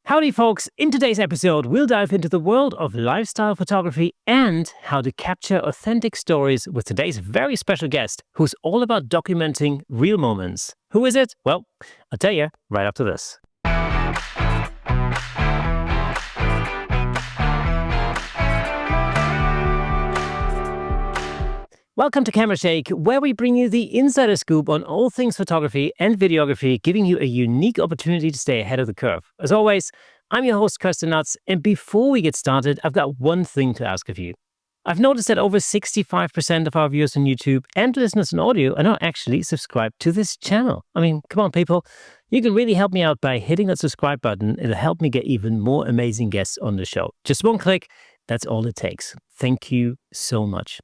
Howdy, folks. In today's episode, we'll dive into the world of lifestyle photography and how to capture authentic stories with today's very special guest, who's all about documenting real moments. Who is it? Well, I'll tell you right after this. Welcome to Camera Shake, where we bring you the insider scoop on all things photography and videography, giving you a unique opportunity to stay ahead of the curve. As always, I'm your host, Kirsten Nuts, and before we get started, I've got one thing to ask of you. I've noticed that over 65% of our viewers on YouTube and listeners on audio are not actually subscribed to this channel. I mean, come on, people. You can really help me out by hitting that subscribe button. It'll help me get even more amazing guests on the show. Just one click, that's all it takes. Thank you so much.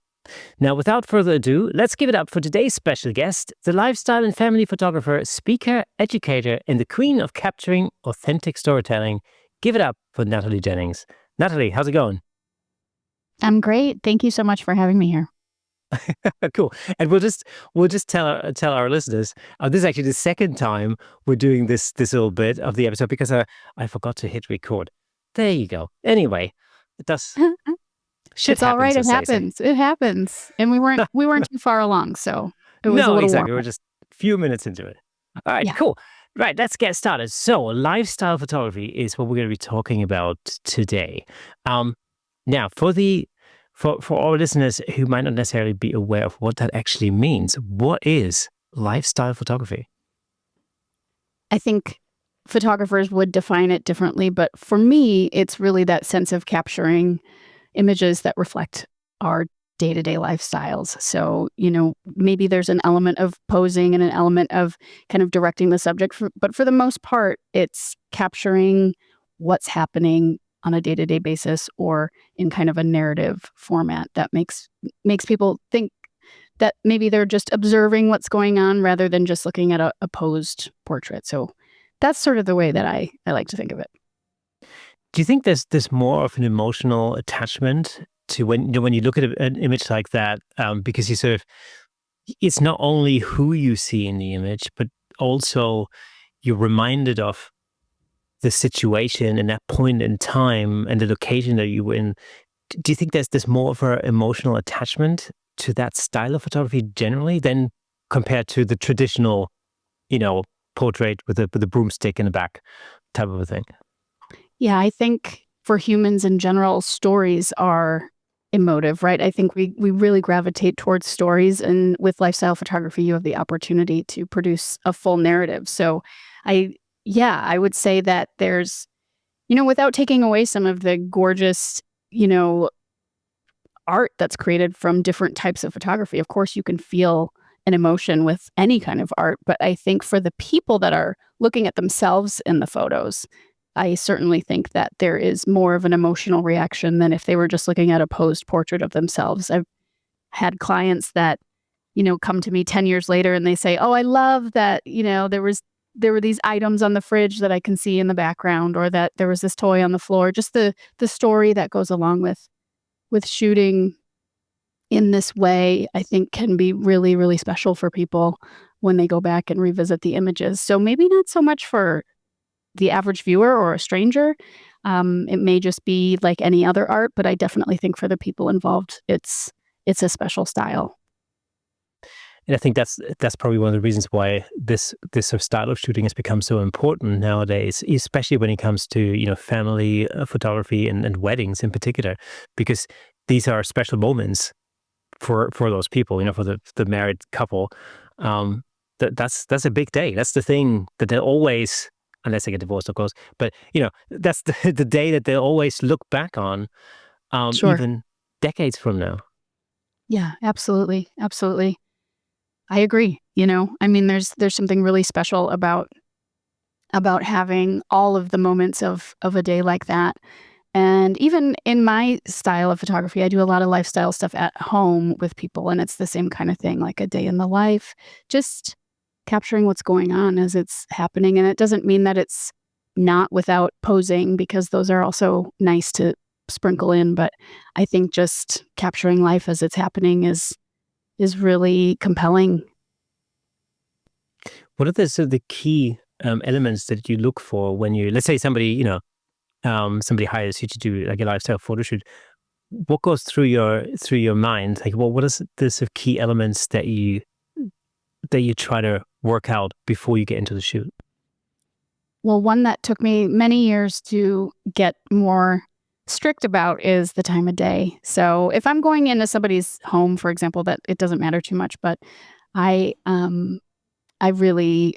Now, without further ado, let's give it up for today's special guest, the lifestyle and family photographer, speaker, educator, and the queen of capturing authentic storytelling. Give it up for Natalie Jennings. Natalie, how's it going? I'm great. Thank you so much for having me here. Cool. And we'll just tell our listeners, this is actually the second time we're doing this little bit of the episode because I forgot to hit record. There you go. Anyway, it does. It's all right. It happens. It happens. And we weren't too far along, so it was a little exactly. warmer. We're just a few minutes into it. All right, Yeah. Cool. Right, let's get started. So, lifestyle photography is what we're going to be talking about today. Now, for our listeners who might not necessarily be aware of what that actually means, what is lifestyle photography? I think photographers would define it differently, but for me, it's really that sense of capturing images that reflect our day-to-day lifestyles. So, maybe there's an element of posing and an element of kind of directing the subject, but for the most part, it's capturing what's happening on a day-to-day basis or in kind of a narrative format that makes people think that maybe they're just observing what's going on rather than just looking at a posed portrait. So that's sort of the way that I like to think of it. Do you think there's more of an emotional attachment to when you look at an image like that? Because it's not only who you see in the image, but also you're reminded of the situation and that point in time and the location that you were in. Do you think there's more of an emotional attachment to that style of photography generally than compared to the traditional, portrait with a broomstick in the back type of a thing? Yeah, I think for humans in general, stories are emotive, right? I think we really gravitate towards stories, and with lifestyle photography, you have the opportunity to produce a full narrative. So I would say that there's, without taking away some of the gorgeous, art that's created from different types of photography. Of course, you can feel an emotion with any kind of art, but I think for the people that are looking at themselves in the photos, I certainly think that there is more of an emotional reaction than if they were just looking at a posed portrait of themselves. I've had clients that, come to me 10 years later and they say, "Oh, I love that, there were these items on the fridge that I can see in the background, or that there was this toy on the floor." Just the story that goes along with shooting in this way, I think can be really, really special for people when they go back and revisit the images. So maybe not so much for the average viewer or a stranger. It may just be like any other art, but I definitely think for the people involved, it's a special style. And I think that's probably one of the reasons why this sort of style of shooting has become so important nowadays, especially when it comes to family photography and weddings in particular, because these are special moments for those people, for the married couple. That's a big day. That's the thing that they always, unless they get divorced, of course. But, that's the day that they always look back on, Sure. even decades from now. Yeah, absolutely. Absolutely. I agree. I mean, there's something really special about having all of the moments of a day like that. And even in my style of photography, I do a lot of lifestyle stuff at home with people, and it's the same kind of thing, like a day in the life, just capturing what's going on as it's happening. And it doesn't mean that it's not without posing, because those are also nice to sprinkle in. But I think just capturing life as it's happening is really compelling. What are the key elements that you look for when you, let's say somebody, somebody hires you to do like a lifestyle photo shoot, what goes through your mind? Like, well, what is the sort of key elements that you try to work out before you get into the shoot? Well, one that took me many years to get more strict about is the time of day. So if I'm going into somebody's home, for example, that it doesn't matter too much, but I I really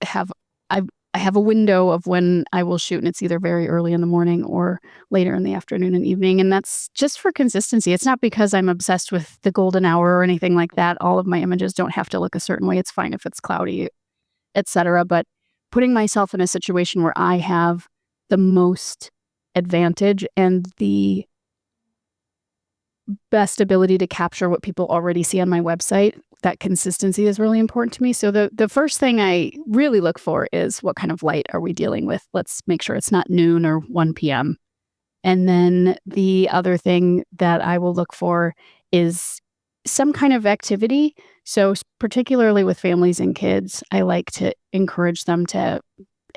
have I I have a window of when I will shoot, and it's either very early in the morning or later in the afternoon and evening, and that's just for consistency. It's not because I'm obsessed with the golden hour or anything like that. All of my images don't have to look a certain way. It's fine if it's cloudy, etc. But putting myself in a situation where I have the most advantage and the best ability to capture what people already see on my website, that consistency is really important to me. So the first thing I really look for is what kind of light are we dealing with? Let's make sure it's not noon or 1 p.m. And then the other thing that I will look for is some kind of activity. So particularly with families and kids, I like to encourage them to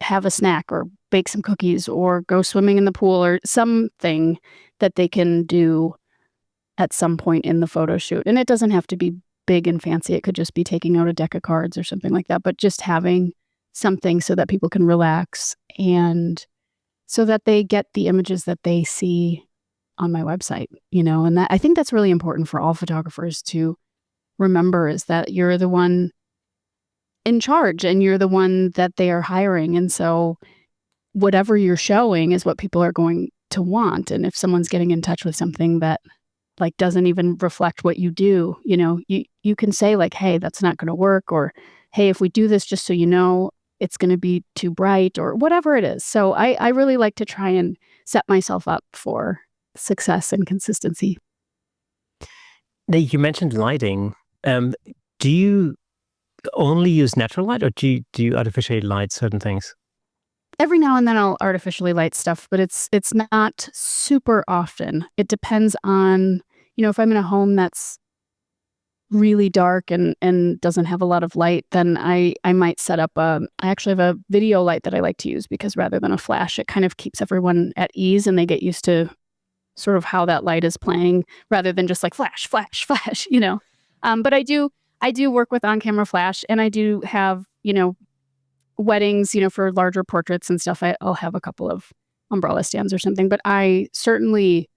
have a snack or bake some cookies or go swimming in the pool or something that they can do at some point in the photo shoot. And it doesn't have to be big and fancy. It could just be taking out a deck of cards or something like that, but just having something so that people can relax and so that they get the images that they see on my website, and that I think that's really important for all photographers to remember, is that you're the one in charge and you're the one that they are hiring. And so whatever you're showing is what people are going to want. And if someone's getting in touch with something that like doesn't even reflect what you do, you can say like, hey, that's not going to work, or hey, if we do this, just so you know, it's going to be too bright, or whatever it is. So I really like to try and set myself up for success and consistency. Now, you mentioned lighting. Do you only use natural light, or do you artificially light certain things? Every now and then I'll artificially light stuff, but it's not super often. It depends on, if I'm in a home that's really dark and doesn't have a lot of light, then I might set up I actually have a video light that I like to use, because rather than a flash, it kind of keeps everyone at ease and they get used to sort of how that light is playing rather than just like flash, flash, flash. But I do work with on-camera flash, and I do have, weddings, for larger portraits and stuff. I'll have a couple of umbrella stands or something, but I certainly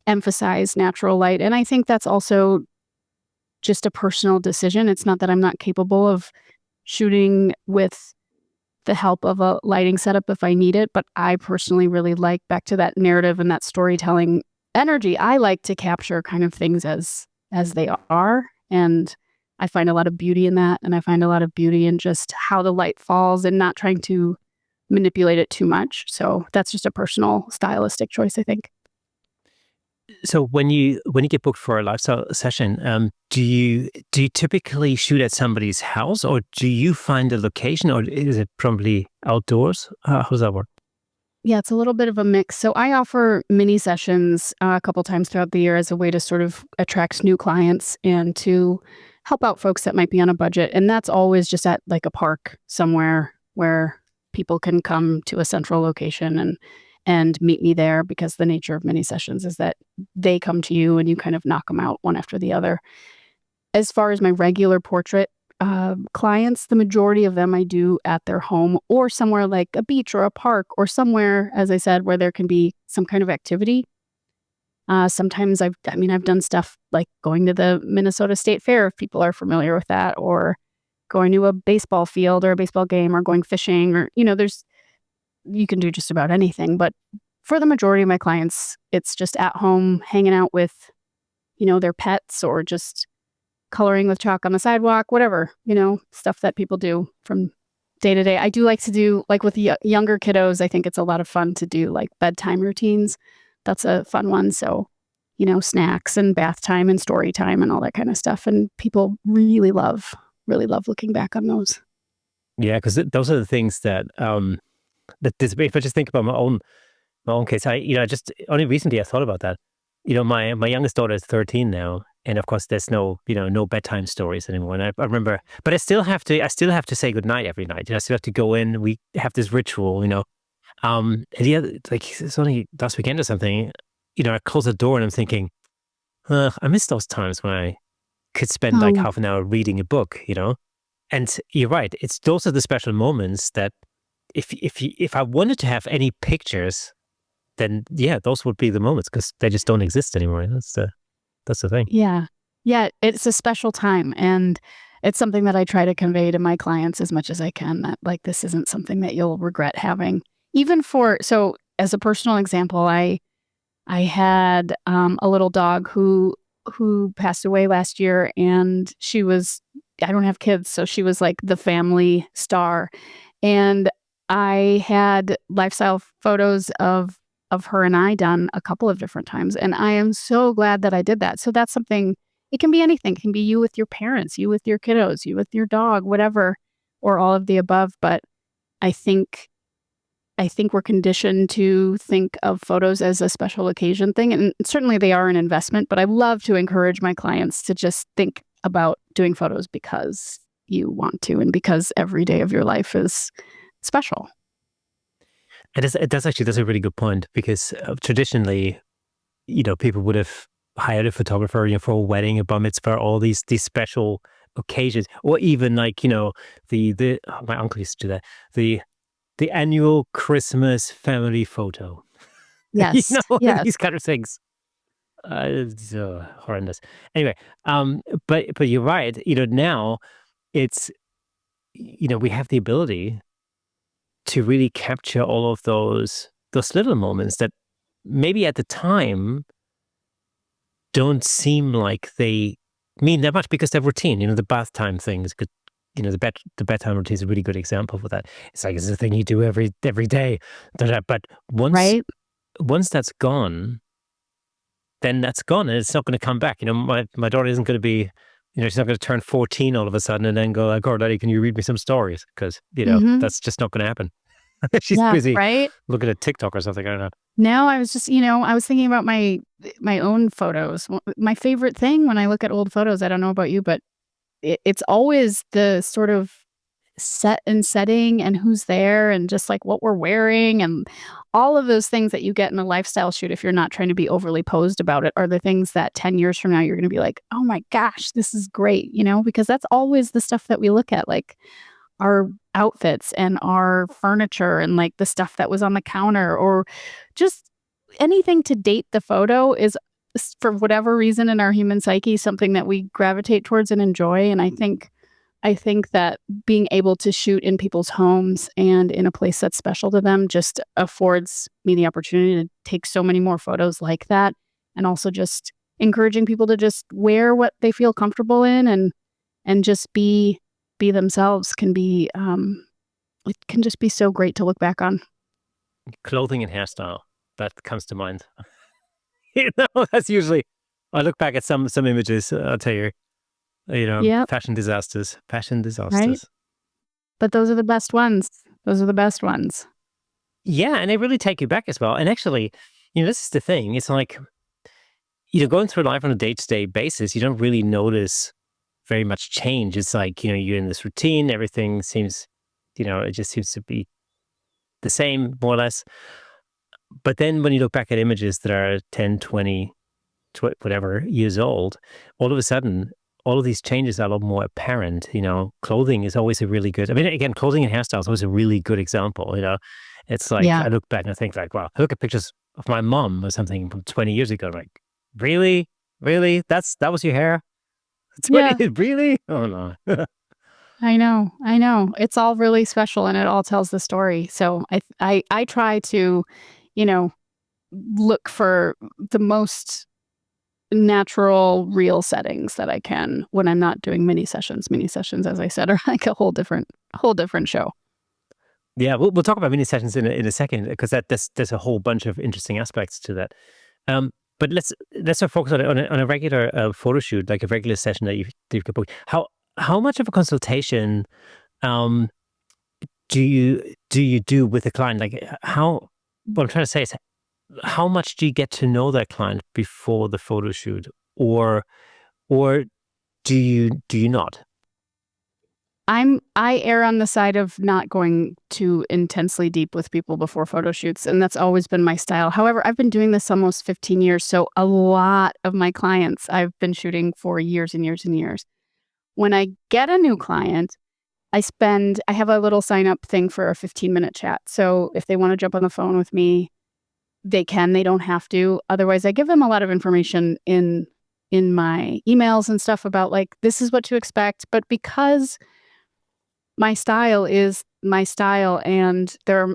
emphasize natural light. And I think that's also just a personal decision. It's not that I'm not capable of shooting with the help of a lighting setup if I need it, but I personally really like, back to that narrative and that storytelling energy, I like to capture kind of things as they are. And I find a lot of beauty in that. And I find a lot of beauty in just how the light falls and not trying to manipulate it too much. So that's just a personal stylistic choice, I think. So when you get booked for a lifestyle session, do you typically shoot at somebody's house, or do you find a location, or is it probably outdoors? How does that work? Yeah, it's a little bit of a mix. So I offer mini sessions a couple times throughout the year as a way to sort of attract new clients and to help out folks that might be on a budget. And that's always just at like a park somewhere where people can come to a central location and meet me there, because the nature of mini sessions is that they come to you and you kind of knock them out one after the other. As far as my regular portrait clients, the majority of them I do at their home or somewhere like a beach or a park or somewhere, as I said, where there can be some kind of activity. Sometimes I've done stuff like going to the Minnesota State Fair, if people are familiar with that, or going to a baseball field or a baseball game, or going fishing, or, you can do just about anything. But for the majority of my clients, it's just at home, hanging out with, their pets, or just coloring with chalk on the sidewalk, whatever, stuff that people do from day to day. I do like to do, like with the younger kiddos, I think it's a lot of fun to do like bedtime routines. That's a fun one. So, snacks and bath time and story time and all that kind of stuff. And people really love looking back on those. Yeah, because those are the things that if I just think about my own case, just only recently I thought about that. My youngest daughter is 13 now, and of course there's no bedtime stories anymore. And I remember, but I still have to say goodnight every night. I still have to go in. We have this ritual, And yeah, like it's only last weekend or something, I close the door and I'm thinking, I miss those times when I could spend like Oh, half an hour reading a book. And you're right. It's those are the special moments that if I wanted to have any pictures, then yeah, those would be the moments because they just don't exist anymore. That's the thing. yeah. Yeah, it's a special time, and it's something that I try to convey to my clients as much as I can that, like, this isn't something that you'll regret having. Even for so as a personal example, I had, a little dog who passed away last year, and she was I don't have kids, so she was, like, the family star, and I had lifestyle photos of her and I done a couple of different times, and I am so glad that I did that. So that's something it can be anything. It can be you with your parents, you with your kiddos, you with your dog, whatever, or all of the above, but I think I think we're conditioned to think of photos as a special occasion thing, and certainly they are an investment, but I love to encourage my clients to just think about doing photos because you want to and because every day of your life is special. That's a really good point because traditionally, people would have hired a photographer, for a wedding, a bar mitzvah, all these special occasions, or even like the my uncle used to do that, the the annual Christmas family photo, Yes, yes, these kind of things. It's, horrendous. Anyway, but you're right. Now it's we have the ability to really capture all of those little moments that maybe at the time don't seem like they mean that much because they're routine. The bath time things could, the bedtime routine is a really good example for that. It's like it's a thing you do every day. But once right? once that's gone, then that's gone and it's not going to come back. My daughter isn't going to be, she's not going to turn 14 all of a sudden and then go like, "Oh, Daddy, can you read me some stories?" Because Mhm. that's just not going to happen. She's Yeah, busy right? looking at TikTok or something. I don't know. Now I was just, I was thinking about my own photos. My favorite thing when I look at old photos, I don't know about you, but it's always the sort of set and setting and who's there and just like what we're wearing and all of those things that you get in a lifestyle shoot if you're not trying to be overly posed about it are the things that 10 years from now you're going to be like, "Oh my gosh, this is great," because that's always the stuff that we look at, like our outfits and our furniture and like the stuff that was on the counter or just anything to date the photo is for whatever reason in our human psyche something that we gravitate towards and enjoy, and I think that being able to shoot in people's homes and in a place that's special to them just affords me the opportunity to take so many more photos like that, and also just encouraging people to just wear what they feel comfortable in and just be themselves can be, it can just be so great to look back on. Clothing and hairstyle, that comes to mind. That's usually, I look back at some images, I'll tell you, Yep, fashion disasters, fashion right? disasters. But those are the best ones. Those are the best ones. Yeah, and they really take you back as well. And actually, this is the thing. It's like, going through life on a day-to-day basis, you don't really notice very much change. It's like, you're in this routine, everything seems, it just seems to be the same, more or less. But then when you look back at images that are 10, 20, whatever years old, all of a sudden, all of these changes are a lot more apparent. Clothing is always a really good. I mean, again, clothing and hairstyles is always a really good example. It's like Yeah. I look back and I think like, wow, I look at pictures of my mom or something from 20 years ago. I'm like, really, really, that was your hair? Yeah. 20, really? Oh no. I know. I know. It's all really special and it all tells the story. So I try to, you know, look for the most natural, real settings that I can when I'm not doing mini sessions. Mini sessions, as I said, are like a whole different show. Yeah, we'll talk about mini sessions in a second because there's a whole bunch of interesting aspects to that. But let's not focus on a regular photo shoot, like a regular session that you could book. How much of a consultation um do you do with the client? Like how what I'm trying to say is how much do you get to know that client before the photo shoot, or do you not? I err on the side of not going too intensely deep with people before photo shoots, and that's always been my style. However, I've been doing this almost 15 years, so a lot of my clients I've been shooting for years and years and years. When I get a new client, I have a little sign up thing for a 15-minute chat. So if they want to jump on the phone with me, they can, they don't have to. Otherwise, I give them a lot of information in my emails and stuff about like this is what to expect, but because my style is my style, and there are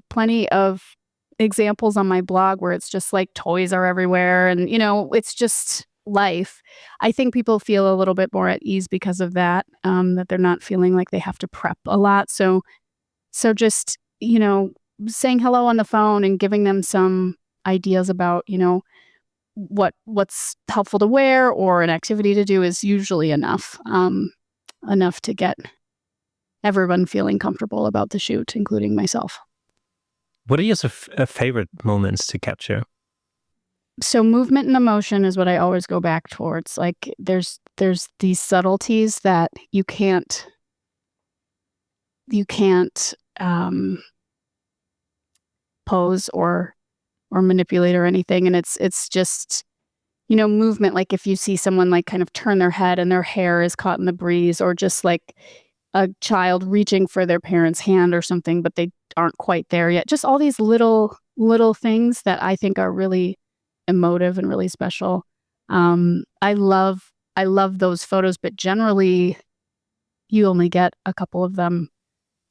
plenty of examples on my blog where it's just like toys are everywhere and, it's just life. I think people feel a little bit more at ease because of that, that they're not feeling like they have to prep a lot. So just, saying hello on the phone and giving them some ideas about, what's helpful to wear or an activity to do is usually enough to get everyone feeling comfortable about the shoot, including myself. What are your favorite moments to capture? So movement and emotion is what I always go back towards. Like there's these subtleties that you can't pose or manipulate or anything, and it's just movement. Like if you see someone like kind of turn their head and their hair is caught in the breeze, or just like a child reaching for their parent's hand or something, but they aren't quite there yet. Just all these little things that I think are really emotive and really special. I love those photos, but generally you only get a couple of them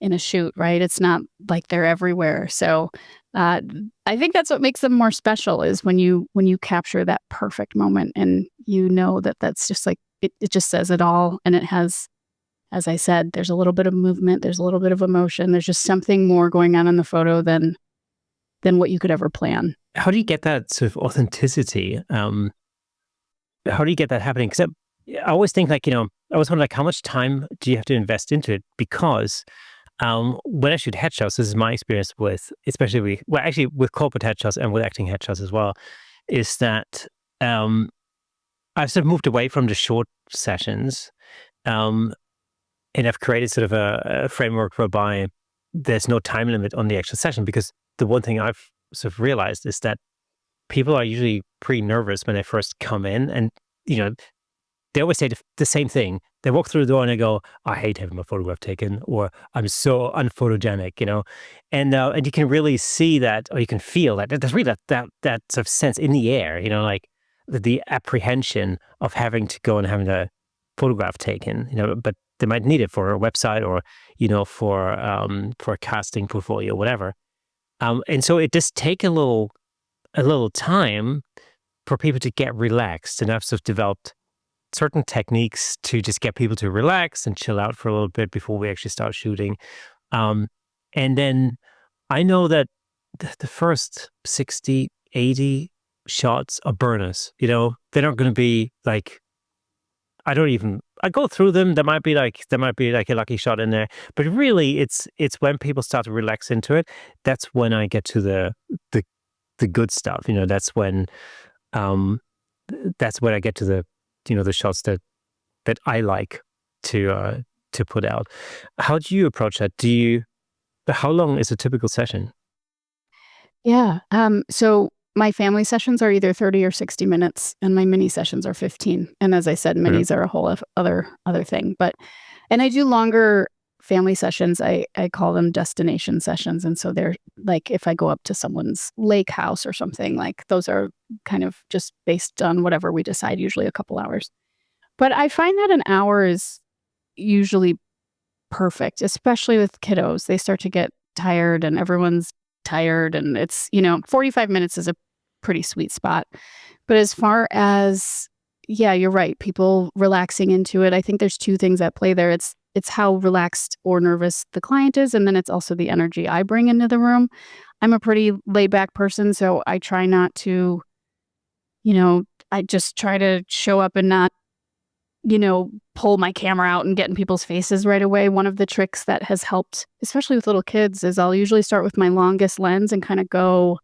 in a shoot, right? It's not like they're everywhere. So I think that's what makes them more special, is when you capture that perfect moment, and that's just like it just says it all, and it has, as I said, there's a little bit of movement, there's a little bit of emotion, there's just something more going on in the photo than what you could ever plan. How do you get that sort of authenticity? How do you get that happening? Because I always think like, I always wonder like how much time do you have to invest into it? Because when I shoot headshots, this is my experience with, especially with corporate headshots and with acting headshots as well, is that I've sort of moved away from the short sessions. And I've created sort of a framework whereby there's no time limit on the actual session, because the one thing I've sort of realized is that people are usually pretty nervous when they first come in, and they always say the same thing. They walk through the door and they go, "I hate having my photograph taken," or "I'm so unphotogenic," and you can really see that, or you can feel that there's really that sort of sense in the air, like the apprehension of having to go and having a photograph taken, but they might need it for a website or, for a casting portfolio, whatever. And so it does take a little time for people to get relaxed. And I've sort of developed certain techniques to just get people to relax and chill out for a little bit before we actually start shooting. And then I know that the first 60, 80 shots are burners. They're not going to be like, I go through them. There might be like a lucky shot in there, but really it's when people start to relax into it. That's when I get to the good stuff. That's when I get to the shots that I like to put out. How do you approach that? How long is a typical session? Yeah. So my family sessions are either 30 or 60 minutes, and my mini sessions are 15. And as I said, minis are a whole other thing. And I do longer family sessions. I call them destination sessions. And so they're like, if I go up to someone's lake house or something, like those are kind of just based on whatever we decide, usually a couple hours. But I find that an hour is usually perfect, especially with kiddos. They start to get tired and everyone's tired, and it's 45 minutes is a pretty sweet spot. But as far as, yeah, you're right, people relaxing into it, I think there's two things at play there. It's how relaxed or nervous the client is, and then it's also the energy I bring into the room. I'm a pretty laid back person, so I try not to, I just try to show up and not pull my camera out and get in people's faces right away. One of the tricks that has helped, especially with little kids, is I'll usually start with my longest lens and kind of go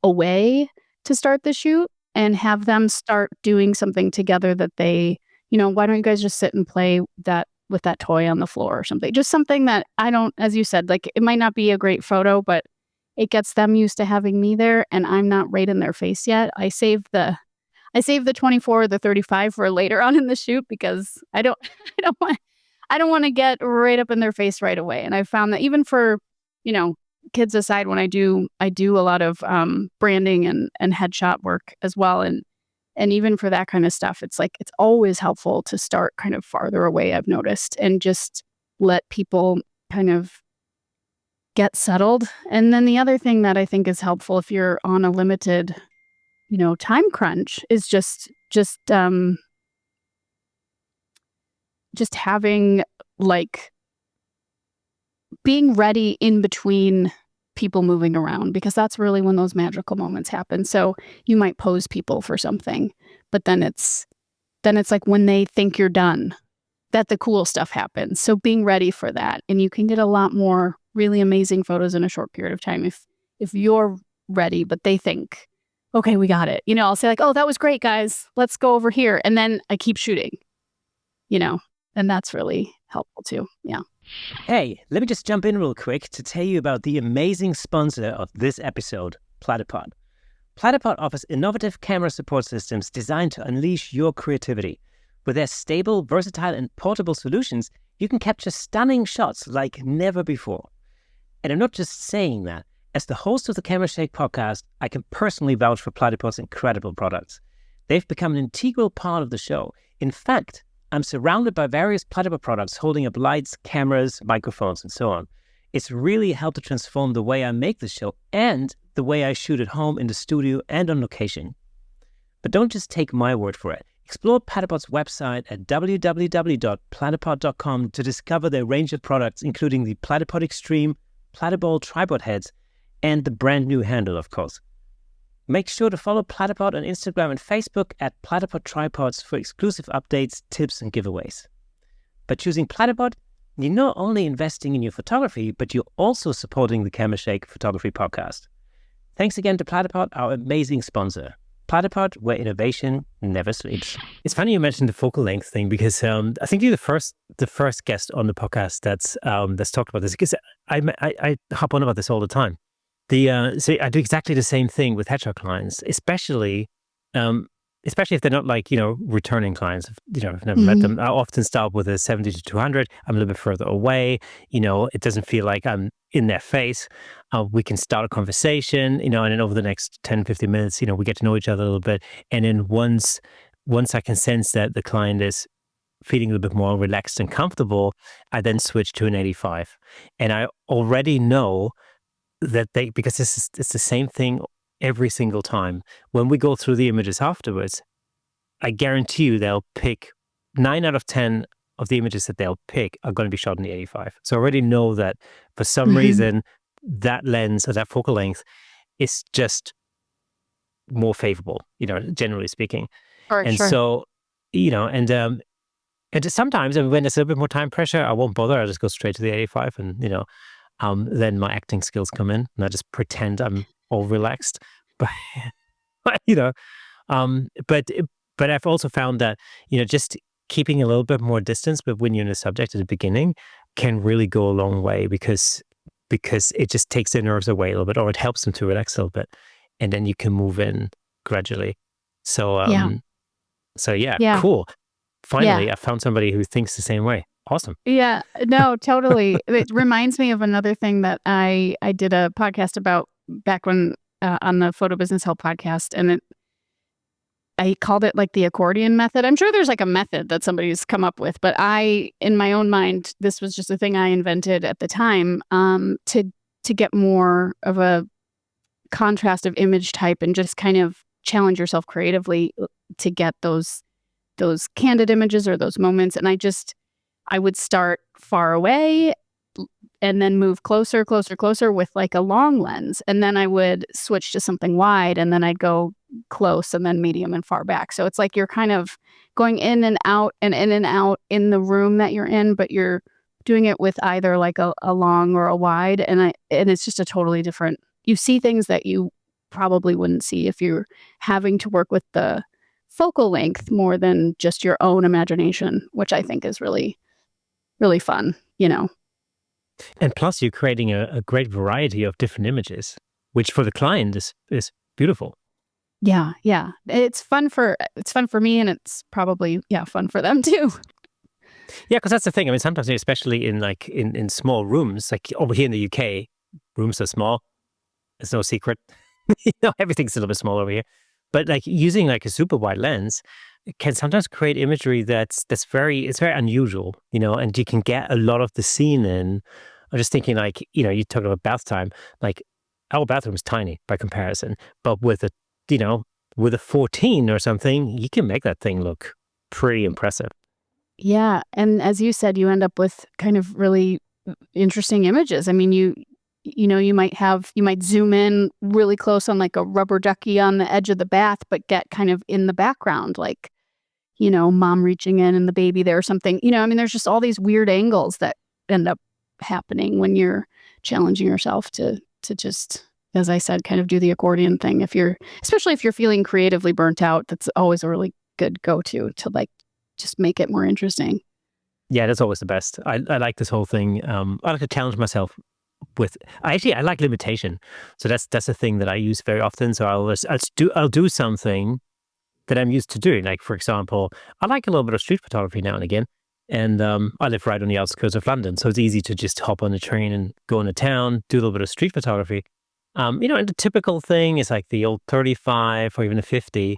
away to start the shoot and have them start doing something together that they, why don't you guys just sit and play that with that toy on the floor or something. Just something that I don't, as you said, like it might not be a great photo, but it gets them used to having me there and I'm not right in their face yet. I save the 24 or the 35 for later on in the shoot because I don't I don't want to get right up in their face right away. And I found that even for, you know, kids aside, when I do a lot of branding and headshot work as well. And even for that kind of stuff, it's like it's always helpful to start kind of farther away, I've noticed, and just let people kind of get settled. And then the other thing that I think is helpful if you're on a limited, time crunch is just having like being ready in between people moving around, because that's really when those magical moments happen. So you might pose people for something, but then it's like when they think you're done that the cool stuff happens. So being ready for that, and you can get a lot more really amazing photos in a short period of time if you're ready, but they think, okay, we got it. I'll say like, oh, that was great, guys. Let's go over here. And then I keep shooting, and that's really helpful too. Yeah. Hey, let me just jump in real quick to tell you about the amazing sponsor of this episode, Platypod. Platypod offers innovative camera support systems designed to unleash your creativity. With their stable, versatile, and portable solutions, you can capture stunning shots like never before. And I'm not just saying that. As the host of the Camera Shake podcast, I can personally vouch for Platypod's incredible products. They've become an integral part of the show. In fact, I'm surrounded by various Platypod products holding up lights, cameras, microphones, and so on. It's really helped to transform the way I make the show and the way I shoot at home, in the studio, and on location. But don't just take my word for it. Explore Platypod's website at www.platypod.com to discover their range of products, including the Platypod Extreme, Platypod tripod heads, and the brand new handle, of course. Make sure to follow Platypod on Instagram and Facebook at Platypod Tripods for exclusive updates, tips, and giveaways. By choosing Platypod, you're not only investing in your photography, but you're also supporting the Camera Shake Photography Podcast. Thanks again to Platypod, our amazing sponsor. Platypod, where innovation never sleeps. It's funny you mentioned the focal length thing, because I think you're the first guest on the podcast that's talked about this, because I hop on about this all the time. So I do exactly the same thing with headshot clients, especially if they're not like, returning clients. I've never met them. I often start with a 70 to 200. I'm a little bit further away. It doesn't feel like I'm in their face. We can start a conversation, and then over the next 10, 15 minutes, we get to know each other a little bit. And then once I can sense that the client is feeling a little bit more relaxed and comfortable, I then switch to an 85. And I already know that because it's the same thing every single time. When we go through the images afterwards, I guarantee you they'll pick 9 out of 10 of the images that they'll pick are going to be shot in the 85. So I already know that for some reason, that lens or that focal length is just more favorable, generally speaking. Sure. So, and just sometimes when there's a little bit more time pressure, I won't bother. I'll just go straight to the 85 and, then my acting skills come in and I just pretend I'm all relaxed. But, but I've also found that, just keeping a little bit more distance, but when you're in a subject at the beginning can really go a long way because it just takes their nerves away a little bit, or it helps them to relax a little bit. And then you can move in gradually. So, cool. Finally, I found somebody who thinks the same way. Awesome. Yeah, no, totally. It reminds me of another thing that I did a podcast about back when on the Photo Business Help podcast, and I called it like the accordion method. I'm sure there's like a method that somebody's come up with, but in my own mind, this was just a thing I invented at the time to get more of a contrast of image type and just kind of challenge yourself creatively to get those candid images or those moments. And I would start far away and then move closer with like a long lens. And then I would switch to something wide, and then I'd go close and then medium and far back. So it's like you're kind of going in and out in the room that you're in, but you're doing it with either like a long or a wide. And it's just a totally different, you see things that you probably wouldn't see if you're having to work with the focal length more than just your own imagination, which I think is really really fun, And plus, you're creating a great variety of different images, which for the client is beautiful. Yeah, yeah. It's fun for me, and it's probably fun for them too. Yeah, because that's the thing. I mean, sometimes, especially in like in small rooms, like over here in the UK, rooms are small. It's no secret. Everything's a little bit small over here. But like using like a super wide lens can sometimes create imagery that's very unusual, and you can get a lot of the scene in. I'm just thinking like, you talk about bath time, like our bathroom is tiny by comparison, but you know, with a 14 or something, you can make that thing look pretty impressive. Yeah, and as you said, you end up with kind of really interesting images. I mean, you might zoom in really close on like a rubber ducky on the edge of the bath, but get kind of in the background, like, mom reaching in and the baby there or something. I mean, there's just all these weird angles that end up happening when you're challenging yourself to just, as I said, kind of do the accordion thing. Especially if you're feeling creatively burnt out, that's always a really good go-to to like just make it more interesting. Yeah, that's always the best. I like this whole thing. I like to challenge myself with. I like limitation, so that's a thing that I use very often. So I'll do something that I'm used to doing. Like for example, I like a little bit of street photography now and again, and I live right on the outskirts of London, so it's easy to just hop on a train and go into town, do a little bit of street photography. And the typical thing is like the old 35 or even a 50.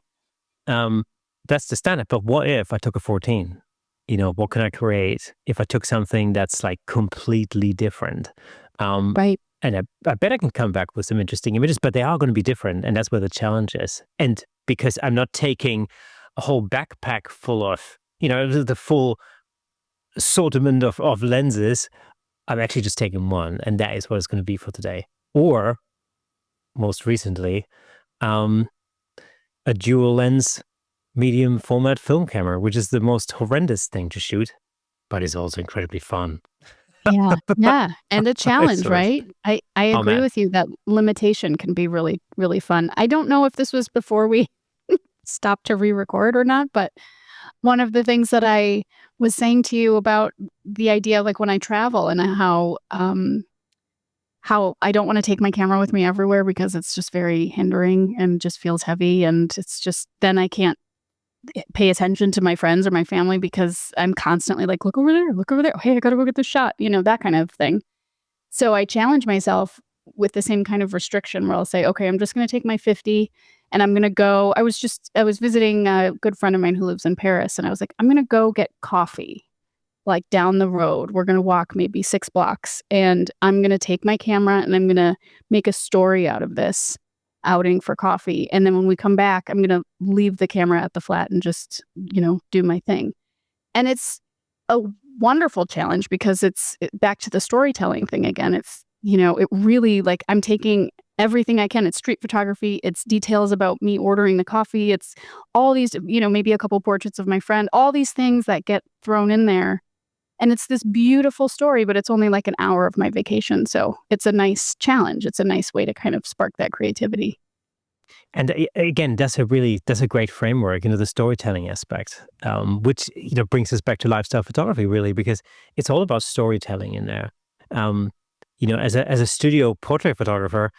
Um, that's the standard. But what if I took a 14? What can I create if I took something that's like completely different? Um, Right. and I bet I can come back with some interesting images, but they are going to be different. And that's where the challenge is. And because I'm not taking a whole backpack full of, the full assortment of lenses, I'm actually just taking one. And that is what it's going to be for today. Or most recently, um, a dual lens medium format film camera, which is the most horrendous thing to shoot, but is also incredibly fun. Yeah, yeah, and a challenge, So it's, right? I oh agree man. with you that limitation can be really, really fun. I don't know if this was before we stopped to re-record or not, but one of the things that I was saying to you about the idea, like when I travel and how I don't wanna take my camera with me everywhere because it's just very hindering and just feels heavy, and it's just then I can't pay attention to my friends or my family because I'm constantly like, "Look over there, look over there. Hey, I gotta go get this shot," that kind of thing. So I challenge myself with the same kind of restriction where I'll say, "Okay, I'm just gonna take my 50 and I'm gonna go." I was visiting a good friend of mine who lives in Paris, and I was like, "I'm gonna go get coffee, like, down the road. We're gonna walk maybe 6 blocks, and I'm gonna take my camera, and I'm gonna make a story out of this outing for coffee, and then when we come back, I'm gonna leave the camera at the flat and just, do my thing." And it's a wonderful challenge because back to the storytelling thing again. It really, like, I'm taking everything I can. It's street photography, it's details about me ordering the coffee, it's all these, maybe a couple portraits of my friend, all these things that get thrown in there, and it's this beautiful story, but it's only like an hour of my vacation, so it's a nice challenge. It's a nice way to kind of spark that creativity. And again, that's a great framework, the storytelling aspect, which, brings us back to lifestyle photography really, because it's all about storytelling in there. Um, as a studio portrait photographer,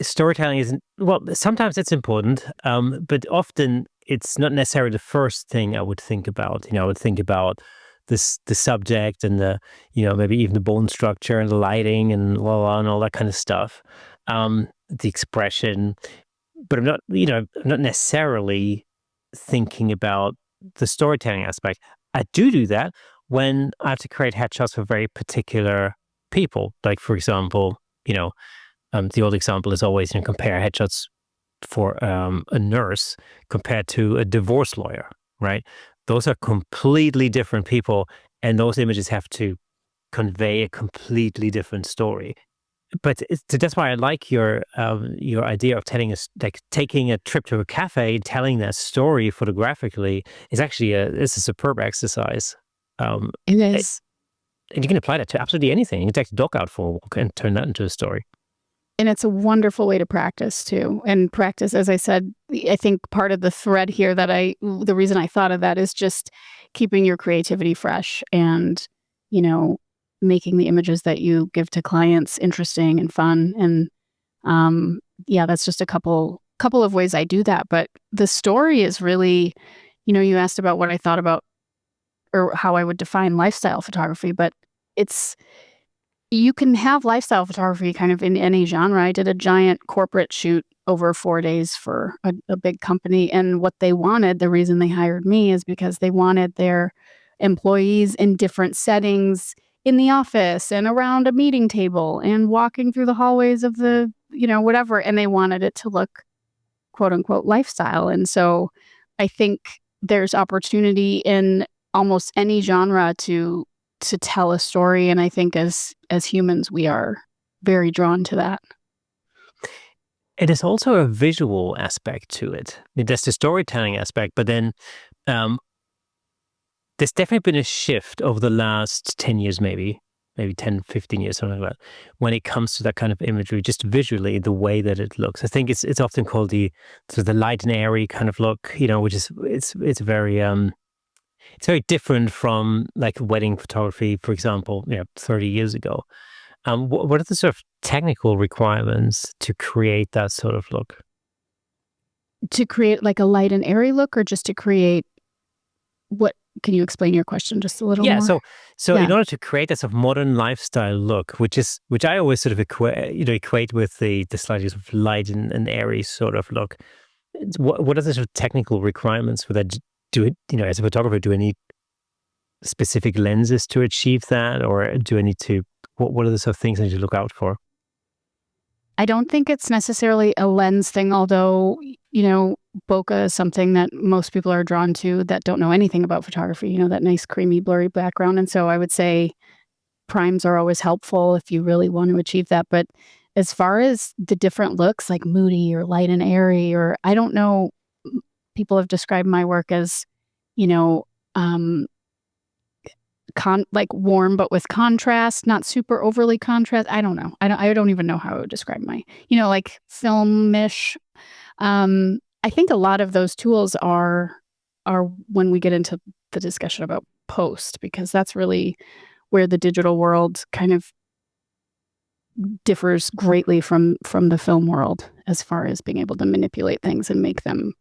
storytelling isn't, well, sometimes it's important, but often it's not necessarily the first thing I would think about. I would think about the subject and maybe even the bone structure and the lighting and and all that kind of stuff. The expression, but I'm not necessarily thinking about the storytelling aspect. I do that when I have to create headshots for very particular people. Like for example, the old example is always, compare headshots for a nurse compared to a divorce lawyer, right? Those are completely different people, and those images have to convey a completely different story. But that's why I like your idea of telling us, like taking a trip to a cafe, telling that story photographically is actually it's a superb exercise. Um, It it, is. and you can apply that to absolutely anything. You can take the dog out for a walk and turn that into a story. And it's a wonderful way to practice too. And practice, as I said, I think part of the thread here the reason I thought of that is just keeping your creativity fresh and you know, making the images that you give to clients interesting and fun. And yeah, that's just a couple of ways I do that. But the story is really, you asked about what I thought about or how I would define lifestyle photography, but it's you can have lifestyle photography kind of in any genre. I did a giant corporate shoot over 4 days for a big company. And what they wanted, the reason they hired me is because they wanted their employees in different settings in the office and around a meeting table and walking through the hallways of the, whatever. And they wanted it to look quote unquote lifestyle. And so I think there's opportunity in almost any genre to tell a story. And I think as humans, we are very drawn to that. It is also a visual aspect to it. There's the storytelling aspect, but then there's definitely been a shift over the last 10 years, maybe 10, 15 years, something like that, when it comes to that kind of imagery, just visually, the way that it looks. I think it's often called the light and airy kind of look, which is, it's very different from like wedding photography, for example, 30 years ago. What are the sort of technical requirements to create that sort of look? To create like a light and airy look, or just to create what? Can you explain your question just a little more? So in order to create that sort of modern lifestyle look, which I always sort of equate with the slightly sort of light and airy sort of look, what are the sort of technical requirements for that? As a photographer, do I need specific lenses to achieve that, or do I need to? What are the sort of things I need to look out for? I don't think it's necessarily a lens thing, although, bokeh is something that most people are drawn to that don't know anything about photography, that nice creamy blurry background. And so I would say primes are always helpful if you really want to achieve that. But as far as the different looks like moody or light and airy, or I don't know, people have described my work as, like warm but with contrast, not super overly contrast. I don't know. I don't even know how I would describe my, like filmish. I think a lot of those tools are when we get into the discussion about post, because that's really where the digital world kind of differs greatly from the film world as far as being able to manipulate things and make them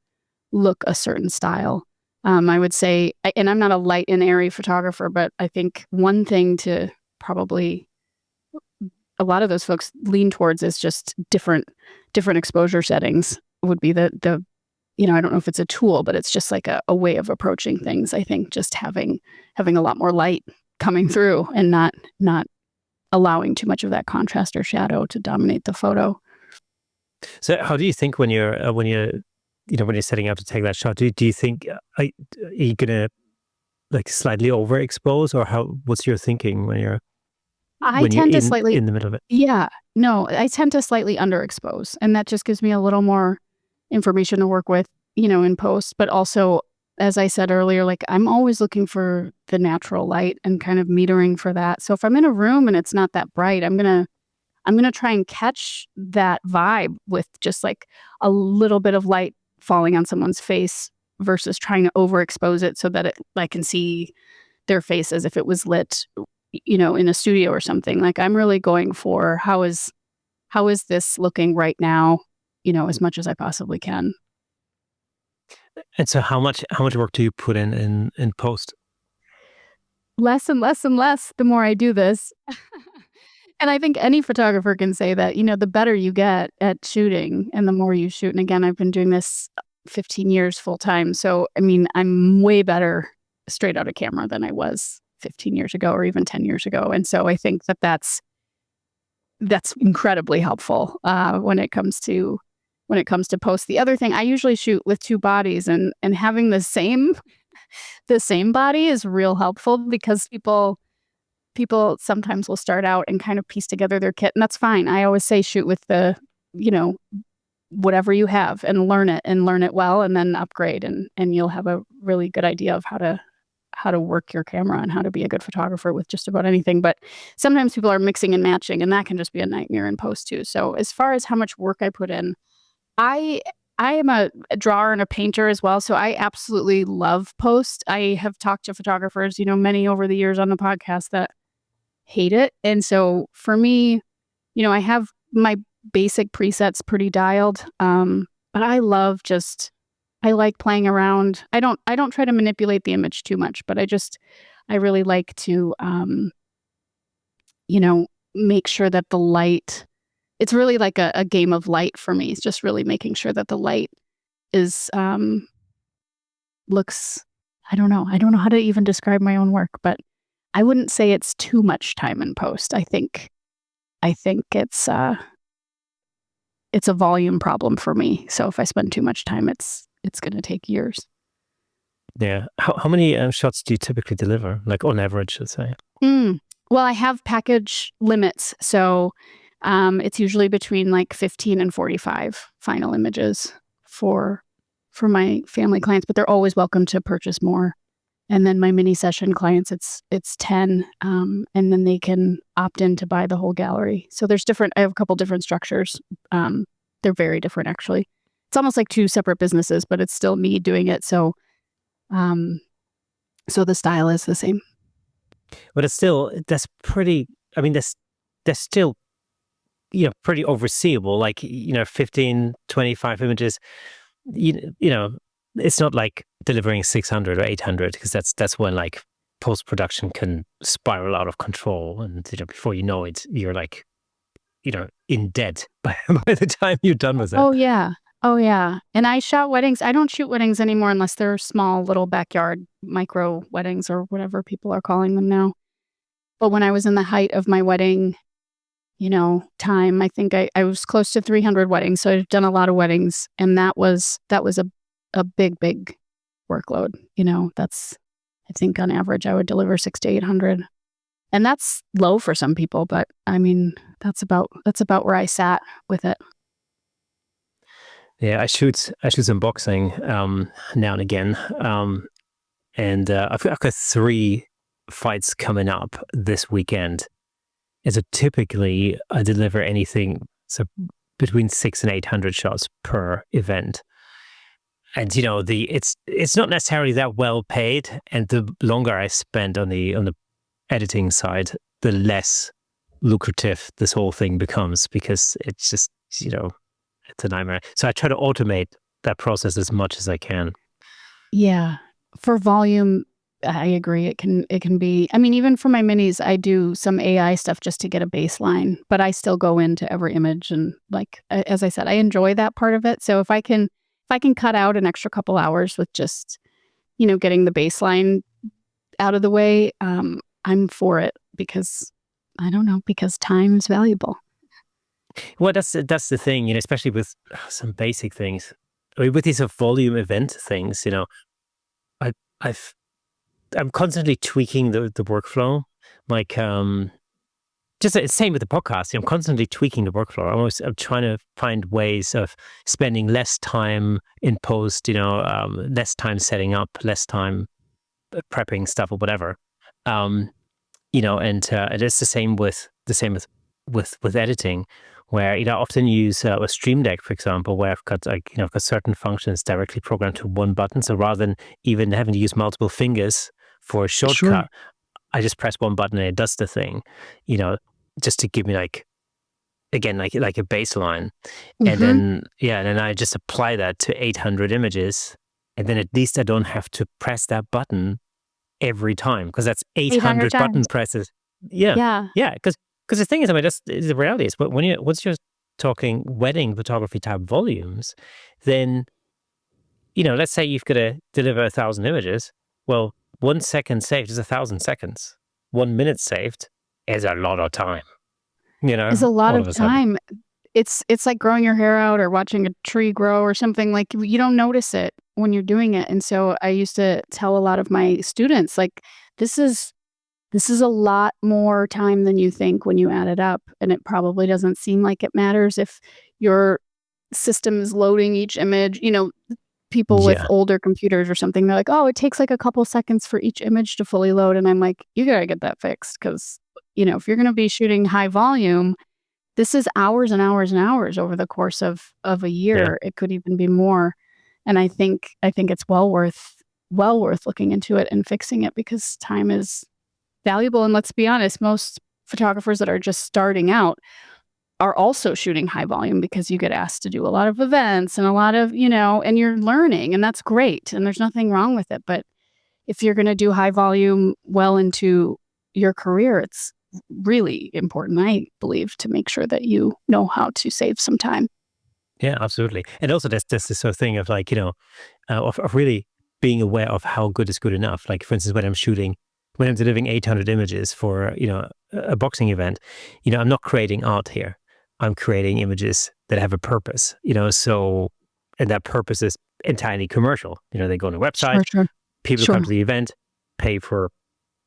look a certain style. I would say, and I'm not a light and airy photographer, but I think one thing to probably a lot of those folks lean towards is just different exposure settings would be the I don't know if it's a tool, but it's just like a way of approaching things. I think just having a lot more light coming through and not allowing too much of that contrast or shadow to dominate the photo. So how do you think when you're setting out to take that shot, do you think, are you going to like slightly overexpose, or what's your thinking when you're in the middle of it? Yeah, no, I tend to slightly underexpose, and that just gives me a little more information to work with, in post. But also, as I said earlier, like I'm always looking for the natural light and kind of metering for that. So if I'm in a room and it's not that bright, I'm going to try and catch that vibe with just like a little bit of light falling on someone's face versus trying to overexpose it so that I can see their face as if it was lit, in a studio or something. Like I'm really going for how is this looking right now, as much as I possibly can. And so how much work do you put in post? Less and less and less the more I do this. And I think any photographer can say that, the better you get at shooting and the more you shoot. And again, I've been doing this 15 years full time. So, I mean, I'm way better straight out of camera than I was 15 years ago or even 10 years ago. And so I think that's incredibly helpful when it comes to post. The other thing, I usually shoot with two bodies, and having the same body is real helpful, because people sometimes will start out and kind of piece together their kit, and that's fine. I always say shoot with the, whatever you have and learn it well, and then upgrade, and you'll have a really good idea of how to work your camera and how to be a good photographer with just about anything. But sometimes people are mixing and matching, and that can just be a nightmare in post too. So as far as how much work I put in, I I am a drawer and a painter as well, so I absolutely love post. I have talked to photographers, many over the years on the podcast that hate it. And so for me, I have my basic presets pretty dialed. But I like playing around. I don't try to manipulate the image too much, but I really like to you know, make sure that the light, it's really like a game of light for me. It's just really making sure that the light is looks, I don't know. I don't know how to even describe my own work, but I wouldn't say it's too much time in post. I think it's a volume problem for me. So if I spend too much time, it's going to take years. Yeah. How many shots do you typically deliver? Like on average, let's say. Well, I have package limits, so it's usually between like 15 and 45 final images for my family clients, but they're always welcome to purchase more. And then my mini session clients, it's 10, and then they can opt in to buy the whole gallery. So I have a couple different structures. They're very different, actually. It's almost like two separate businesses, but it's still me doing it. So the style is the same. But it's still, that's pretty, I mean, that's still, pretty overseeable. Like, 15, 25 images, it's not like delivering 600 or 800, because that's when like post-production can spiral out of control. And, before you know it, you're like, in debt by the time you're done with it. Oh, yeah. Oh, yeah. And I shot weddings. I don't shoot weddings anymore unless they're small little backyard micro weddings or whatever people are calling them now. But when I was in the height of my wedding, time, I think I was close to 300 weddings. So I've done a lot of weddings, and that was a big, big workload. I think on average I would deliver 600 to 800. And that's low for some people, but I mean, that's about where I sat with it. Yeah, I shoot some boxing now and again, and I've got 3 fights coming up this weekend. And so typically I deliver anything between 600 and 800 shots per event. And it's not necessarily that well paid, and the longer I spend on the editing side, the less lucrative this whole thing becomes, because it's just it's a nightmare. So I try to automate that process as much as I can. Yeah. For volume, I agree. It can be, I mean, even for my minis, I do some AI stuff just to get a baseline, but I still go into every image. And like, as I said, I enjoy that part of it. So if I can cut out an extra couple hours with just, getting the baseline out of the way, I'm for it, because I don't know, because time is valuable. Well, that's the thing, especially with some basic things. I mean, with these volume event things, I'm constantly tweaking the workflow. Like, just the same with the podcast. I'm constantly tweaking the workflow. I'm trying to find ways of spending less time in post, less time setting up, less time prepping stuff or whatever. And it's the same with editing, where I often use a Stream Deck, for example, where I've got I've got certain functions directly programmed to one button. So rather than even having to use multiple fingers for a shortcut, Sure. I just press one button and it does the thing, just to give me like a baseline. And then I just apply that to 800 images, and then at least I don't have to press that button every time, because that's 800 button times. presses. Yeah. Yeah. Yeah, because the thing is, I mean, the reality is, but once you're talking wedding photography type volumes, then let's say you've got to deliver 1,000 images. Well, 1 second saved is 1,000 seconds. 1 minute saved is a lot of time. It's a lot all of of a sudden. time. It's like growing your hair out or watching a tree grow or something. Like, you don't notice it when you're doing it. And so I used to tell a lot of my students, like, this is a lot more time than you think when you add it up. And it probably doesn't seem like it matters if your system is loading each image. People with Yeah. older computers or something, they're like, oh, it takes like a couple seconds for each image to fully load. And I'm like, you got to get that fixed, because, if you're going to be shooting high volume, this is hours and hours and hours over the course of a Yeah. year. It could even be more. And I think it's well worth looking into it and fixing it, because time is valuable. And let's be honest, most photographers that are just starting out are also shooting high volume, because you get asked to do a lot of events and a lot of, and you're learning, and that's great. And there's nothing wrong with it. But if you're going to do high volume well into your career, it's really important, I believe, to make sure that you know how to save some time. Yeah, absolutely. And also there's this sort of thing of like, of really being aware of how good is good enough. Like, for instance, when I'm delivering 800 images for, a boxing event, I'm not creating art here. I'm creating images that have a purpose, and that purpose is entirely commercial. They go on a website, Sure, sure, people come sure. to the event, pay for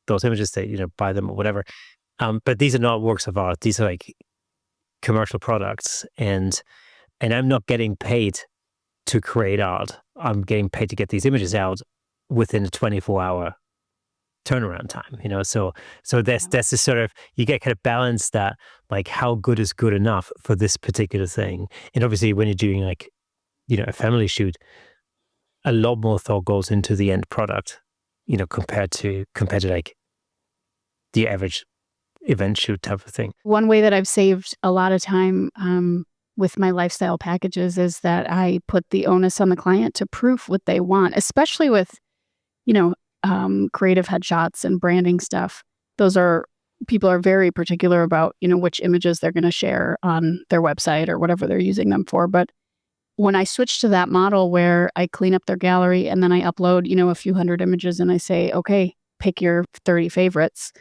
those images, they, buy them or whatever. But these are not works of art. These are like commercial products. And I'm not getting paid to create art. I'm getting paid to get these images out within a 24-hour turnaround time. So there's Yeah. this sort of, you get kind of balance that, like, how good is good enough for this particular thing. And obviously when you're doing like, a family shoot, a lot more thought goes into the end product, compared to like the average event shoot type of thing. One way that I've saved a lot of time with my lifestyle packages is that I put the onus on the client to proof what they want, especially with, you know, creative headshots and branding stuff. Those are People are very particular about, which images they're going to share on their website or whatever they're using them for. But when I switch to that model where I clean up their gallery and then I upload, a few hundred images and I say, okay, pick your 30 favorites,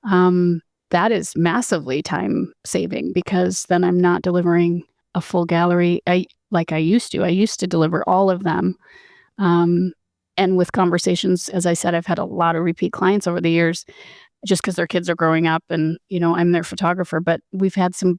that is massively time saving, because then I'm not delivering a full gallery like I used to. I used to deliver all of them. And with conversations, as I said, I've had a lot of repeat clients over the years just because their kids are growing up and, I'm their photographer. But I've had some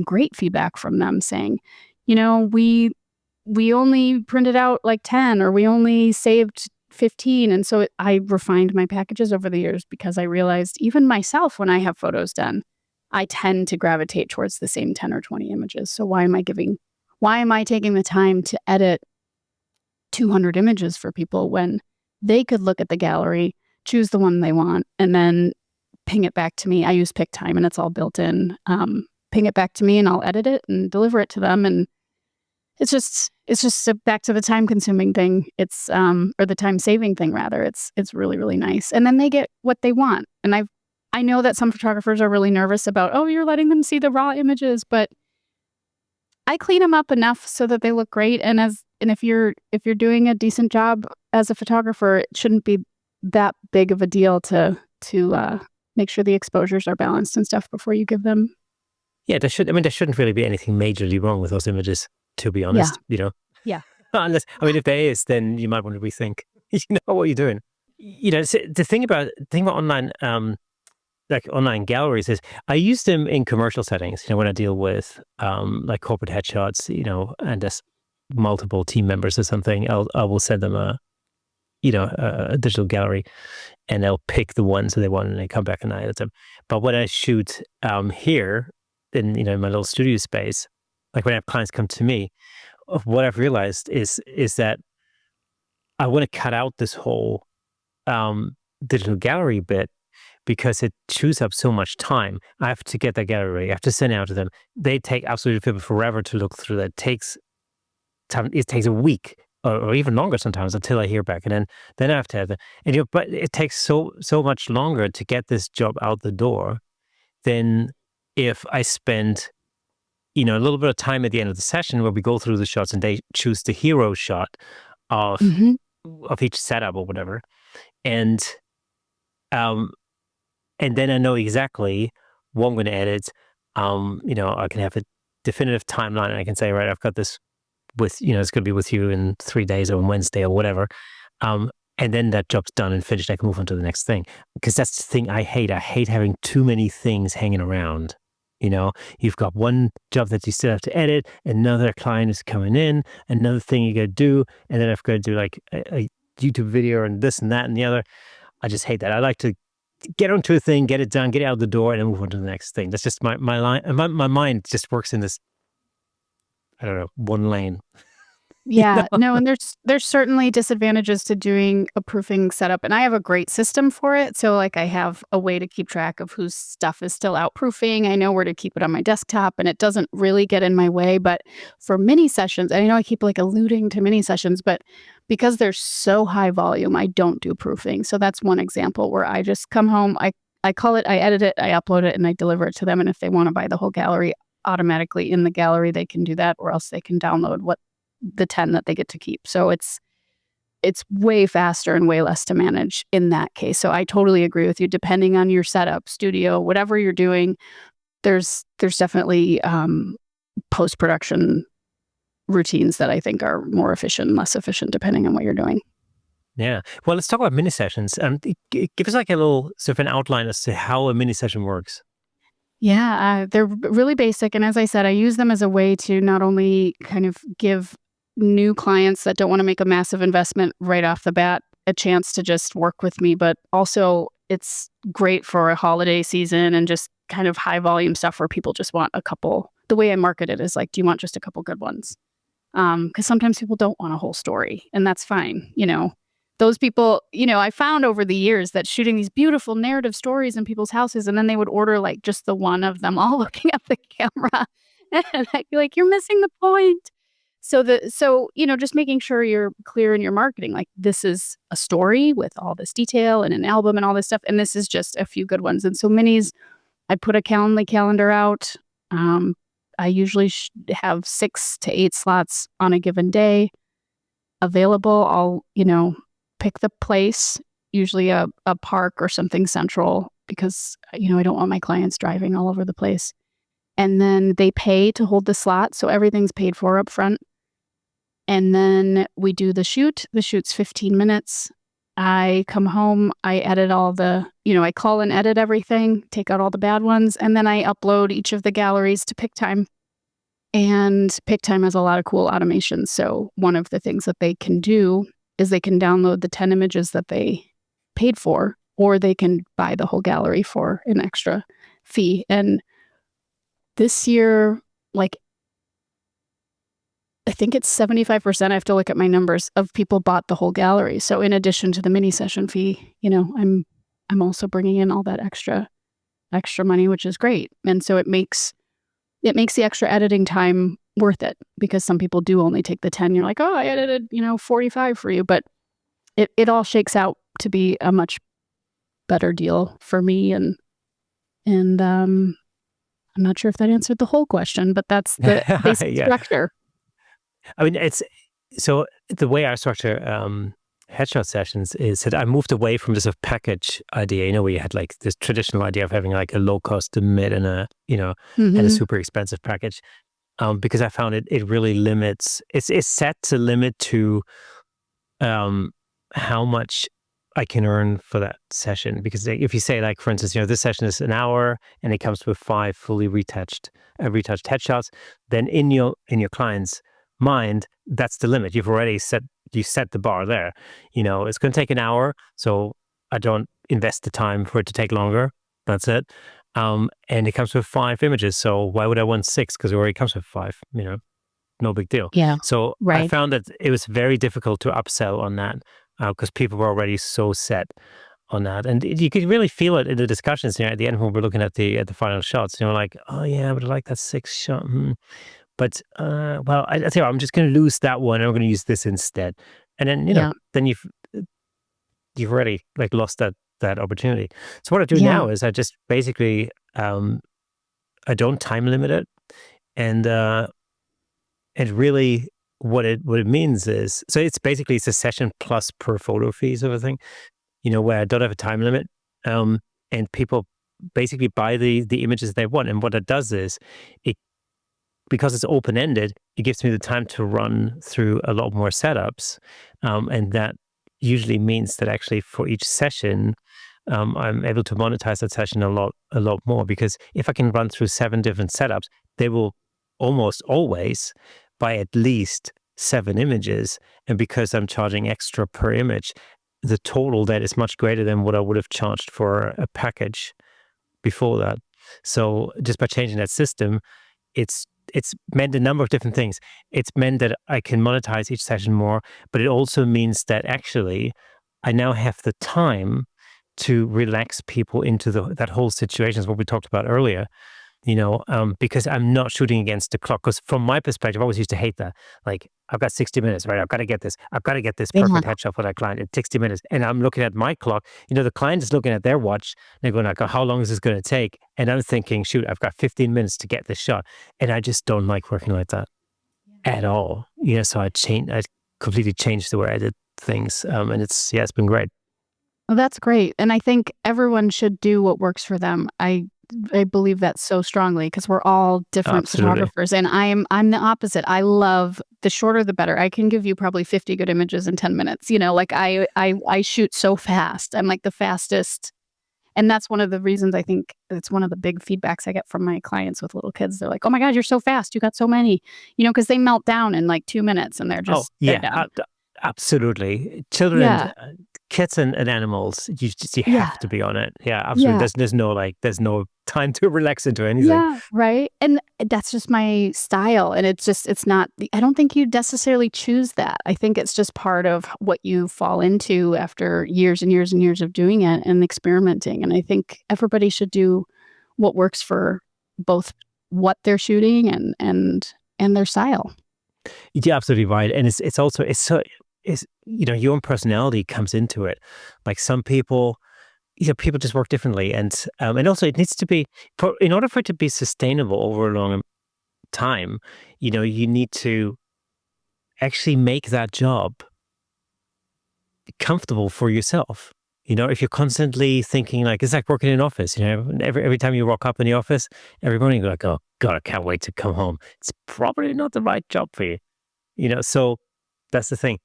great feedback from them saying, we only printed out like 10, or we only saved 15. And so I refined my packages over the years, because I realized even myself, when I have photos done, I tend to gravitate towards the same 10 or 20 images. So why am I taking the time to edit 200 images for people when they could look at the gallery, choose the one they want, and then ping it back to me? I use PickTime and it's all built in. Ping it back to me and I'll edit it and deliver it to them. And it's just back to the time consuming thing. It's or the time saving thing rather. It's really, really nice. And then they get what they want. And I know that some photographers are really nervous about, oh, you're letting them see the raw images, but I clean them up enough so that they look great. And if you're doing a decent job as a photographer, it shouldn't be that big of a deal to make sure the exposures are balanced and stuff before you give them. Yeah, there shouldn't really be anything majorly wrong with those images, to be Yeah. honest, Yeah. Unless, if there is, then you might want to rethink, what you're doing. The thing about online, like online galleries is I use them in commercial settings, when I deal with, like corporate headshots, and there's multiple team members or something, I will send them a digital gallery and they'll pick the ones that they want and they come back and I edit them. But when I shoot, here in, in my little studio space, like when I have clients come to me, what I've realized is that I want to cut out this whole digital gallery bit, because it chews up so much time. I have to get that gallery, I have to send it out to them. They take absolutely forever to look through that. It takes time. It takes a week or even longer sometimes until I hear back, and then I have to have it. And but it takes so much longer to get this job out the door than if I spend a little bit of time at the end of the session where we go through the shots and they choose the hero shot of Hmm. each setup or whatever, and um and then I know exactly what I'm going to edit. I can have a definitive timeline and I can say, right, I've got this with, it's going to be with you in 3 days or on Wednesday or whatever. And then that job's done and finished. I can move on to the next thing, because that's the thing I hate. I hate having too many things hanging around. You've got one job that you still have to edit, another client is coming in, another thing you got to do, and then I've got to do like a YouTube video and this and that and the other. I just hate that. I like to get onto a thing, get it done, get it out the door, and then move on to the next thing. That's just my line. My mind just works in this, I don't know, one lane. You Yeah, know? no, and there's certainly disadvantages to doing a proofing setup, and I have a great system for it. So, like, I have a way to keep track of whose stuff is still out proofing. I know where to keep it on my desktop, and it doesn't really get in my way. But for mini sessions, and I know I keep like alluding to mini sessions, but because they're so high volume, I don't do proofing. So that's one example where I just come home, I call it, I edit it, I upload it, and I deliver it to them. And if they want to buy the whole gallery automatically in the gallery, they can do that, or else they can download the 10 that they get to keep. So it's way faster and way less to manage in that case. So I totally agree with you. Depending on your setup, studio, whatever you're doing, there's definitely post-production routines that I think are more efficient and less efficient depending on what you're doing. Yeah. Well, let's talk about mini sessions. Give us like a little sort of an outline as to how a mini session works. Yeah, they're really basic. And as I said, I use them as a way to not only kind of give new clients that don't want to make a massive investment right off the bat a chance to just work with me, but also it's great for a holiday season and just kind of high volume stuff where people just want a couple. The way I market it is like, do you want just a couple good ones? Because sometimes people don't want a whole story, and that's fine. Those people, I found over the years that shooting these beautiful narrative stories in people's houses, and then they would order like just the one of them all looking at the camera. And I'd be like, you're missing the point. So just making sure you're clear in your marketing, like this is a story with all this detail and an album and all this stuff. And this is just a few good ones. And so minis, I put a Calendly calendar out. I usually have 6 to 8 slots on a given day available. I'll, pick the place, usually a park or something central, because, I don't want my clients driving all over the place. And then they pay to hold the slot. So everything's paid for up front. And then we do the shoot. The shoot's 15 minutes. I come home, I edit I call and edit everything, take out all the bad ones, and then I upload each of the galleries to PicTime. And PicTime has a lot of cool automations. So one of the things that they can do is they can download the 10 images that they paid for, or they can buy the whole gallery for an extra fee. And this year, like, I think it's 75%, I have to look at my numbers, of people bought the whole gallery. So in addition to the mini session fee, I'm also bringing in all that extra money, which is great. And so it makes the extra editing time worth it, because some people do only take the 10. You're like, oh, I edited, 45 for you. But it all shakes out to be a much better deal for me. And I'm not sure if that answered the whole question, but that's the basic structure. I mean, so the way I structure headshot sessions is that I moved away from this package idea, where you had like this traditional idea of having like a low cost, a mid, and a and a super expensive package, because I found it really limits. It's set to limit to how much I can earn for that session. Because if you say, like, for instance, this session is an hour and it comes with 5 fully retouched headshots, then in your client's mind, that's the limit. You've already set the bar there. It's going to take an hour, so I don't invest the time for it to take longer. That's it. And it comes with 5 images, so why would I want 6? Because it already comes with 5. No big deal. Yeah. So right. I found that it was very difficult to upsell on that, because people were already so set on that, and you could really feel it in the discussions at the end when we're looking at the final shots. Like, oh yeah, but I like that 6 shot. But well, I tell you what, I'm just going to lose that one, and I'm going to use this instead. And then then you've already like lost that opportunity. So what I do now is I just basically I don't time limit it, and really what it means is, so it's a session plus per photo fee sort of thing, where I don't have a time limit, and people basically buy the images they want. And what it does is, because it's open-ended, it gives me the time to run through a lot more setups, and that usually means that actually for each session, I'm able to monetize that session a lot more, because if I can run through 7 different setups, they will almost always buy at least 7 images, and because I'm charging extra per image, the total that is much greater than what I would have charged for a package before that. So just by changing that system, it's meant a number of different things. It's meant that I can monetize each session more, but it also means that actually I now have the time to relax people into that whole situation, is what we talked about earlier. Because I'm not shooting against the clock. Because from my perspective, I always used to hate that. Like, I've got 60 minutes, right? I've got to get this. I've got to get this Yeah. perfect headshot for that client in 60 minutes. And I'm looking at my clock. The client is looking at their watch. They're going like, oh, how long is this going to take? And I'm thinking, shoot, I've got 15 minutes to get this shot. And I just don't like working like that at all. So I completely changed the way I did things. And it's been great. Well, that's great. And I think everyone should do what works for them. I believe that so strongly because we're all different Absolutely. photographers, and I'm the opposite. I love the shorter the better. I can give you probably 50 good images in 10 minutes. Like I shoot so fast. I'm like the fastest. And that's one of the reasons I think it's one of the big feedbacks I get from my clients with little kids. They're like, "Oh my God, you're so fast. You got so many," because they melt down in like 2 minutes and they're Oh, just they're done. absolutely. Children Yeah. and kids and animals, you Yeah. have to be on it. Yeah, absolutely. Yeah. There's no time to relax into anything. Yeah, right, and that's just my style, and it's not I don't think you necessarily choose that. I think it's just part of what you fall into after years and years and years of doing it and experimenting, and I think everybody should do what works for both what they're shooting and their style. You're absolutely right. And it's also your own personality comes into it. Like some people, people just work differently, and also it needs to be in order for it to be sustainable over a long time. You need to actually make that job comfortable for yourself. If you're constantly thinking like it's like working in an office, every time you walk up in the office, every morning you're like, oh God, I can't wait to come home. It's probably not the right job for you. So that's the thing.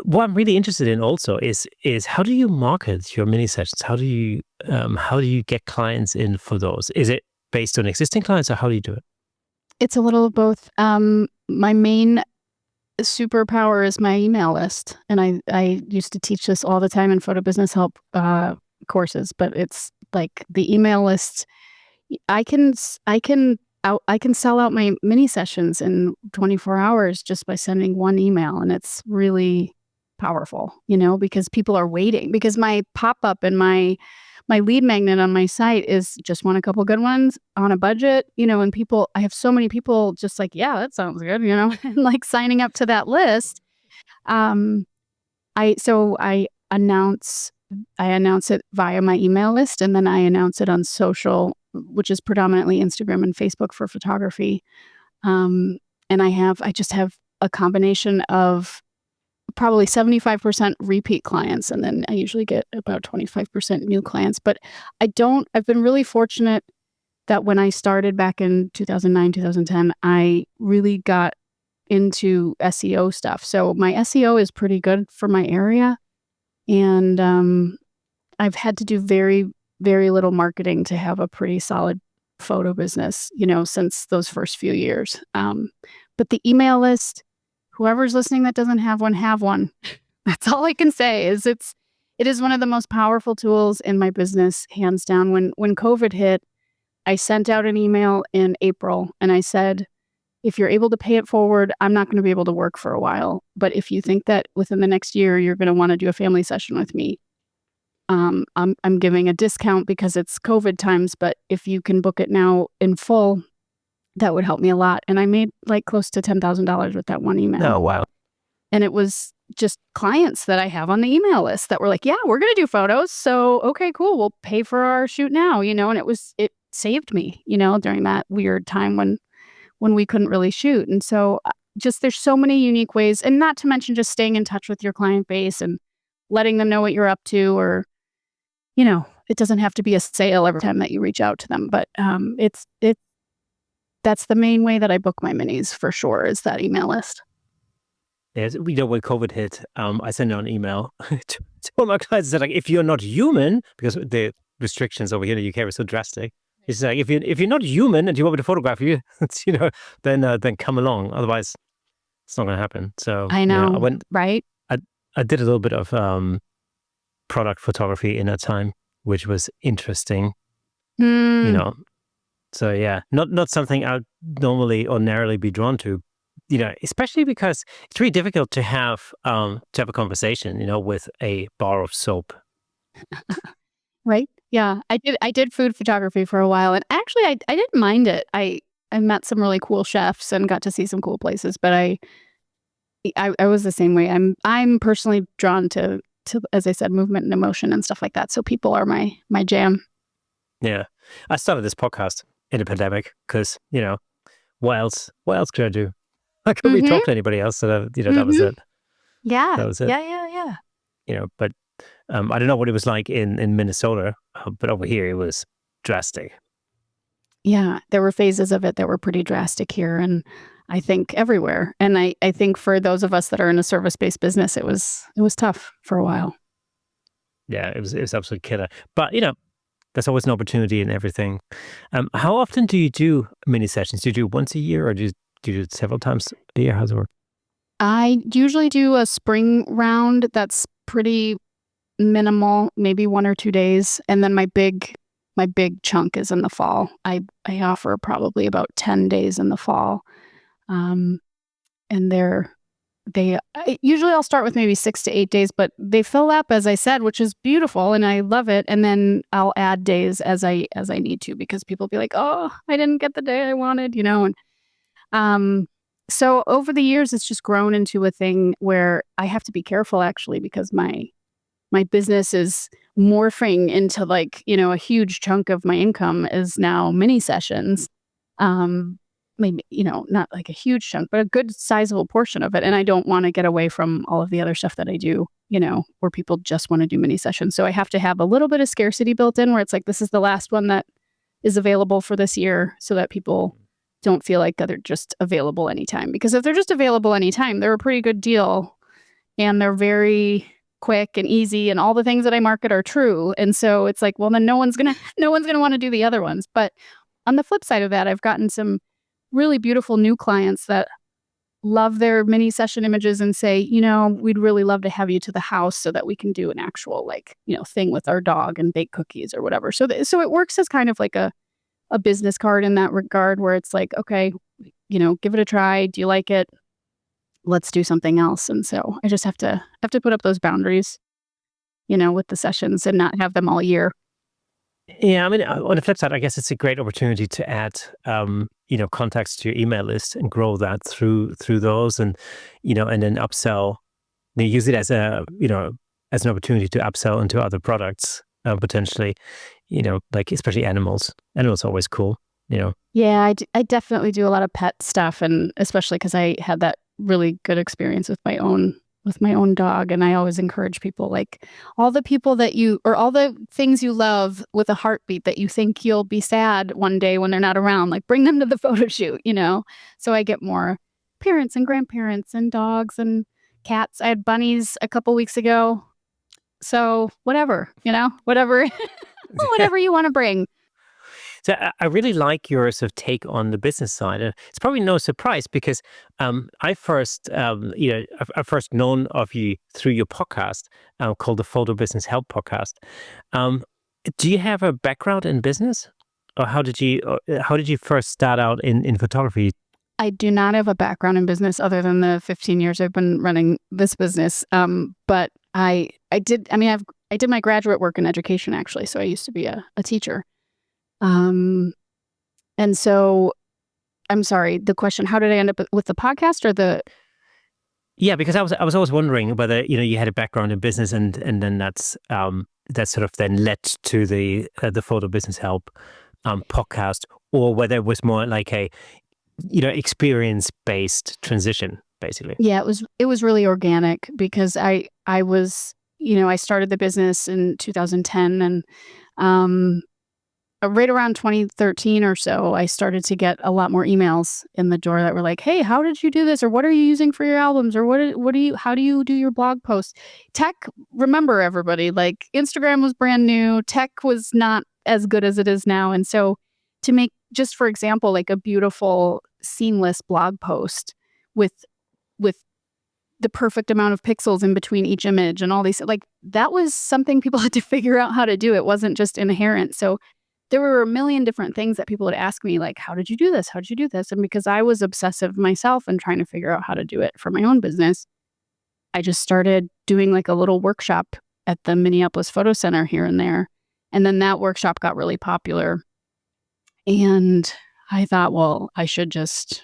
What I'm really interested in also is how do you market your mini sessions? How do you get clients in for those? Is it based on existing clients, or how do you do it? It's a little of both. My main superpower is my email list, and I used to teach this all the time in photo business help courses, but it's like the email list. I can sell out my mini sessions in 24 hours just by sending one email, and it's really powerful, because people are waiting. Because my pop-up and my lead magnet on my site is just want a couple good ones on a budget, and I have so many people just like, yeah, that sounds good, and like signing up to that list. Um, I announce it via my email list, and then I announce it on social, which is predominantly Instagram and Facebook for photography. And I just have a combination of probably 75% repeat clients, and then I usually get about 25% new clients. But I've been really fortunate that when I started back in 2009, 2010, I really got into SEO stuff. So my SEO is pretty good for my area. And I've had to do very, very little marketing to have a pretty solid photo business, since those first few years. But the email list, whoever's listening that doesn't have one, have one. That's all I can say is it is one of the most powerful tools in my business, hands down. When COVID hit, I sent out an email in April and I said, if you're able to pay it forward, I'm not going to be able to work for a while. But if you think that within the next year, you're going to want to do a family session with me, I'm giving a discount because it's COVID times. But if you can book it now in full, that would help me a lot. And I made like close to $10,000 with that one email. Oh, wow. And it was just clients that I have on the email list that were like, yeah, we're going to do photos. So, okay, cool. We'll pay for our shoot now, and it saved me, during that weird time when we couldn't really shoot. And so just there's so many unique ways, and not to mention just staying in touch with your client base and letting them know what you're up to, or, it doesn't have to be a sale every time that you reach out to them. But that's the main way that I book my minis for sure, is that email list. Yes, when COVID hit, I sent out an email to all my clients and said, like, if you're not human, because the restrictions over here in the UK were so drastic. It's like, if you're not human and you want me to photograph you, then come along. Otherwise, it's not going to happen. So I know, I went. right? I did a little bit of product photography in that time, which was interesting. Mm. So yeah, not something I'd ordinarily be drawn to, especially because it's really difficult to have a conversation, with a bar of soap. Right? Yeah, I did food photography for a while, and actually I didn't mind it. I met some really cool chefs and got to see some cool places, but I was the same way. I'm personally drawn to, as I said, movement and emotion and stuff like that. So people are my jam. Yeah, I started this podcast in a pandemic because what else? What else could I do? I couldn't really talk Mhm. to anybody else. So that was Mhm. it. Yeah. That was it. Yeah, yeah, yeah. But I don't know what it was like in Minnesota, but over here it was drastic. Yeah, there were phases of it that were pretty drastic here, and I think everywhere. And I think for those of us that are in a service-based business, it was tough for a while. Yeah, it was absolutely killer. But there's always an opportunity in everything. How often do you do mini sessions? Do you do once a year, or do you do it several times a year? How's it work? I usually do a spring round that's pretty minimal, maybe 1 or 2 days, and then my big chunk is in the fall. I offer probably about 10 days in the fall. Um, and usually I'll start with maybe 6 to 8 days, but they fill up, as I said, which is beautiful, and I love it, and then I'll add days as I need to, because people be like, "Oh, I didn't get the day I wanted," and, um, so over the years, it's just grown into a thing where I have to be careful, actually, because my business is morphing into, like, a huge chunk of my income is now mini sessions. Um, Maybe, not like a huge chunk, but a good sizable portion of it. And I don't want to get away from all of the other stuff that I do, where people just want to do mini sessions. So I have to have a little bit of scarcity built in, where it's like, this is the last one that is available for this year, so that people don't feel like they're just available anytime. Because if they're just available anytime, they're a pretty good deal, and they're very quick and easy, and all the things that I market are true. And so it's like, well, then no one's gonna want to do the other ones. But on the flip side of that, I've gotten some really beautiful new clients that love their mini session images and say, we'd really love to have you to the house so that we can do an actual, like, thing with our dog and bake cookies or whatever. So it works as kind of like a business card in that regard, where it's like, okay, give it a try. Do you like it? Let's do something else. And so I just have to put up those boundaries, with the sessions, and not have them all year. Yeah, I mean, on the flip side, I guess it's a great opportunity to add, contacts to your email list and grow that through those, and then upsell. Use it as an opportunity to upsell into other products potentially. Like especially animals. Animals are always cool. Yeah, I definitely do a lot of pet stuff, and especially because I had that really good experience with my own dog, and I always encourage people, like, all the people or all the things you love with a heartbeat that you think you'll be sad one day when they're not around, like, bring them to the photo shoot. So I get more parents and grandparents and dogs and cats. I had bunnies a couple weeks ago. So whatever, whatever you want to bring. So I really like your sort of take on the business side. It's probably no surprise because I first known of you through your podcast called the Photo Business Help Podcast. Um, do you have a background in business, or how did you first start out in photography? I do not have a background in business other than the 15 years I've been running this business. But I did. I mean, I did my graduate work in education, actually. So I used to be a teacher. Um, and so I'm sorry. The question: how did I end up with the podcast, or the? Yeah, because I was always wondering whether you had a background in business, and then that sort of then led to the Photo Business Help podcast, or whether it was more like a experience based transition, basically. Yeah, it was really organic, because I started the business in 2010, and um, right around 2013 or so, I started to get a lot more emails in the door that were like, "Hey, how did you do this?" Or "What are you using for your albums?" Or how do you do your blog posts?" Tech, remember, everybody, like, Instagram was brand new. Tech was not as good as it is now. And so to make, just for example, like, a beautiful seamless blog post with with the perfect amount of pixels in between each image and all these, like, that was something people had to figure out how to do. It wasn't just inherent. So there were a million different things that people would ask me, like, how did you do this? How did you do this? And because I was obsessive myself and trying to figure out how to do it for my own business, I just started doing like a little workshop at the Minneapolis Photo Center here and there. And then that workshop got really popular. And I thought, well, I should just,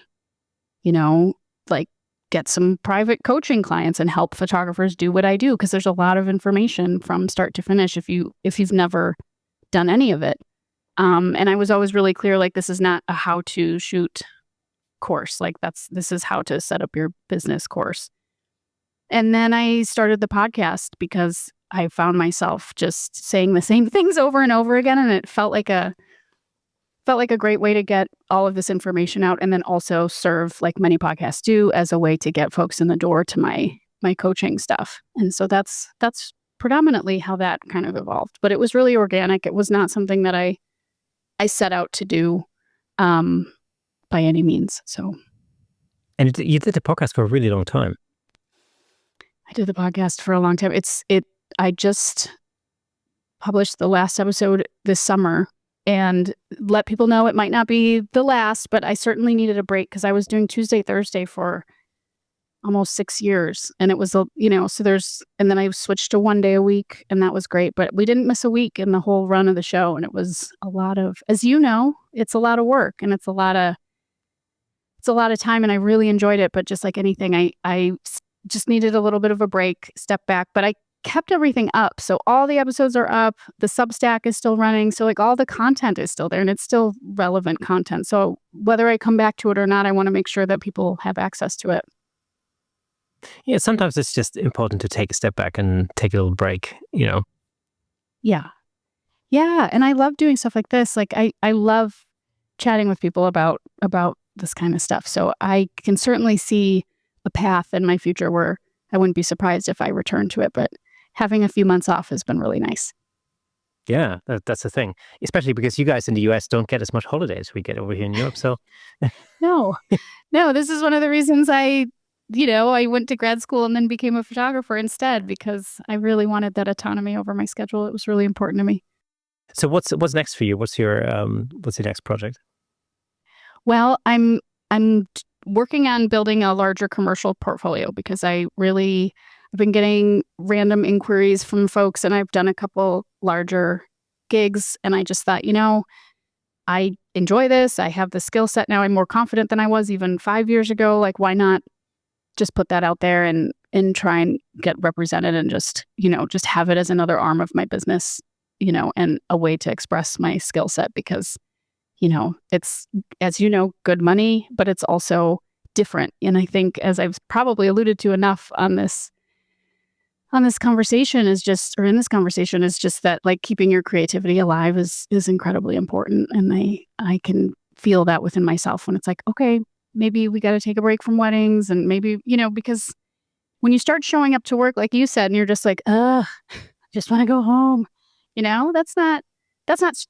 like, get some private coaching clients and help photographers do what I do, because there's a lot of information from start to finish if you've never done any of it. And I was always really clear, like, this is not a how to shoot course. Like, this is how to set up your business course. And then I started the podcast because I found myself just saying the same things over and over again, and it felt like a great way to get all of this information out, and then also serve, like many podcasts do, as a way to get folks in the door to my coaching stuff. And so that's predominantly how that kind of evolved. But it was really organic. It was not something that I set out to do by any means. So, And you did the podcast for a really long time. I did the podcast for a long time. I just published the last episode this summer, and let people know it might not be the last, but I certainly needed a break because I was doing Tuesday, Thursday for almost 6 years. And it was, and then I switched to 1 day a week, and that was great. But we didn't miss a week in the whole run of the show. And it was a lot of, as you know, it's a lot of work, and it's a lot of time, and I really enjoyed it. But just like anything, I just needed a little bit of a break, step back. But I kept everything up. So all the episodes are up. The Substack is still running. So like all the content is still there, and it's still relevant content. So whether I come back to it or not, I want to make sure that people have access to it. Yeah, sometimes it's just important to take a step back and take a little break, Yeah. Yeah. And I love doing stuff like this. Like I love chatting with people about this kind of stuff. So I can certainly see a path in my future where I wouldn't be surprised if I return to it. But having a few months off has been really nice. Yeah, that's the thing. Especially because you guys in the US don't get as much holidays we get over here in Europe. So No, this is one of the reasons I went to grad school and then became a photographer instead, because I really wanted that autonomy over my schedule. It was really important to me. So what's next for you? What's your next project? Well, I'm working on building a larger commercial portfolio, because I've been getting random inquiries from folks, and I've done a couple larger gigs, and I just thought, I enjoy this. I have the skill set now. I'm more confident than I was even 5 years ago. Like, why not just put that out there and try and get represented, and just have it as another arm of my business, and a way to express my skill set, because it's, as good money, but it's also different. And I think, as I've probably alluded to enough in this conversation, is just that, like, keeping your creativity alive is incredibly important. And I can feel that within myself when it's like, okay, maybe we got to take a break from weddings, and maybe, because when you start showing up to work, like you said, and you're just like, I just want to go home, that's not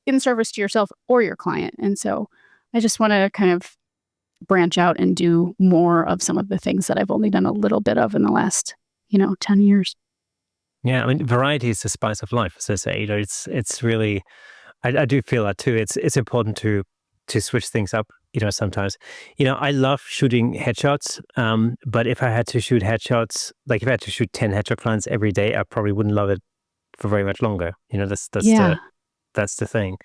in service to yourself or your client. And so I just want to kind of branch out and do more of some of the things that I've only done a little bit of in the last, 10 years. Yeah, I mean, variety is the spice of life, as I say. It's really, I do feel that too. It's important to switch things up, sometimes. I love shooting headshots, but if I had to shoot headshots, like if I had to shoot 10 headshot clients every day, I probably wouldn't love it for very much longer. That's the thing.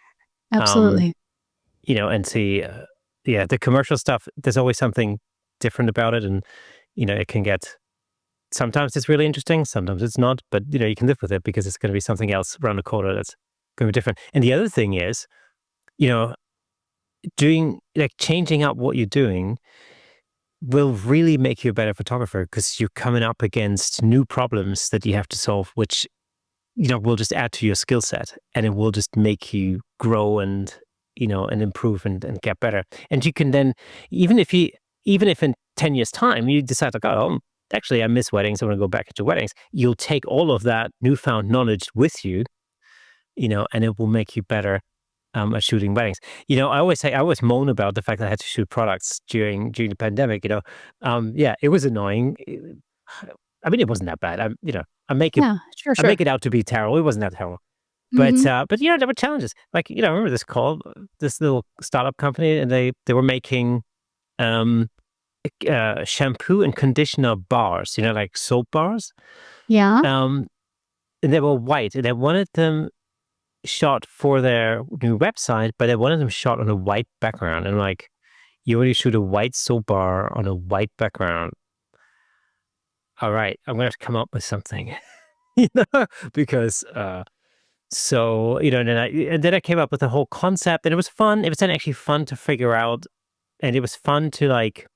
Absolutely. And see, the commercial stuff, there's always something different about it. And, it can get, sometimes it's really interesting, sometimes it's not, but, you can live with it, because it's going to be something else around the corner that's going to be different. And the other thing is, changing up what you're doing will really make you a better photographer, because you're coming up against new problems that you have to solve, which will just add to your skill set, and it will just make you grow and improve and get better. And you can then, even if in 10 years time you decide, like, oh, actually I miss weddings, I want to go back into weddings, you'll take all of that newfound knowledge with you, and it will make you better at shooting weddings. I always moan about the fact that I had to shoot products during the pandemic. It was annoying, I mean, it wasn't that bad. I make it Yeah, sure, I sure. make it out to be terrible. It wasn't that terrible. Mhm. But there were challenges. Like, I remember this little startup company, and they were making um shampoo and conditioner bars, like soap bars. Yeah. Um, and they were white, and they wanted them shot for their new website, but they wanted them shot on a white background. And like, you already shoot a white soap bar on a white background. All right, I'm gonna have to come up with something, because and then I came up with the whole concept, and it was fun. It was then actually fun to figure out, and it was fun to like,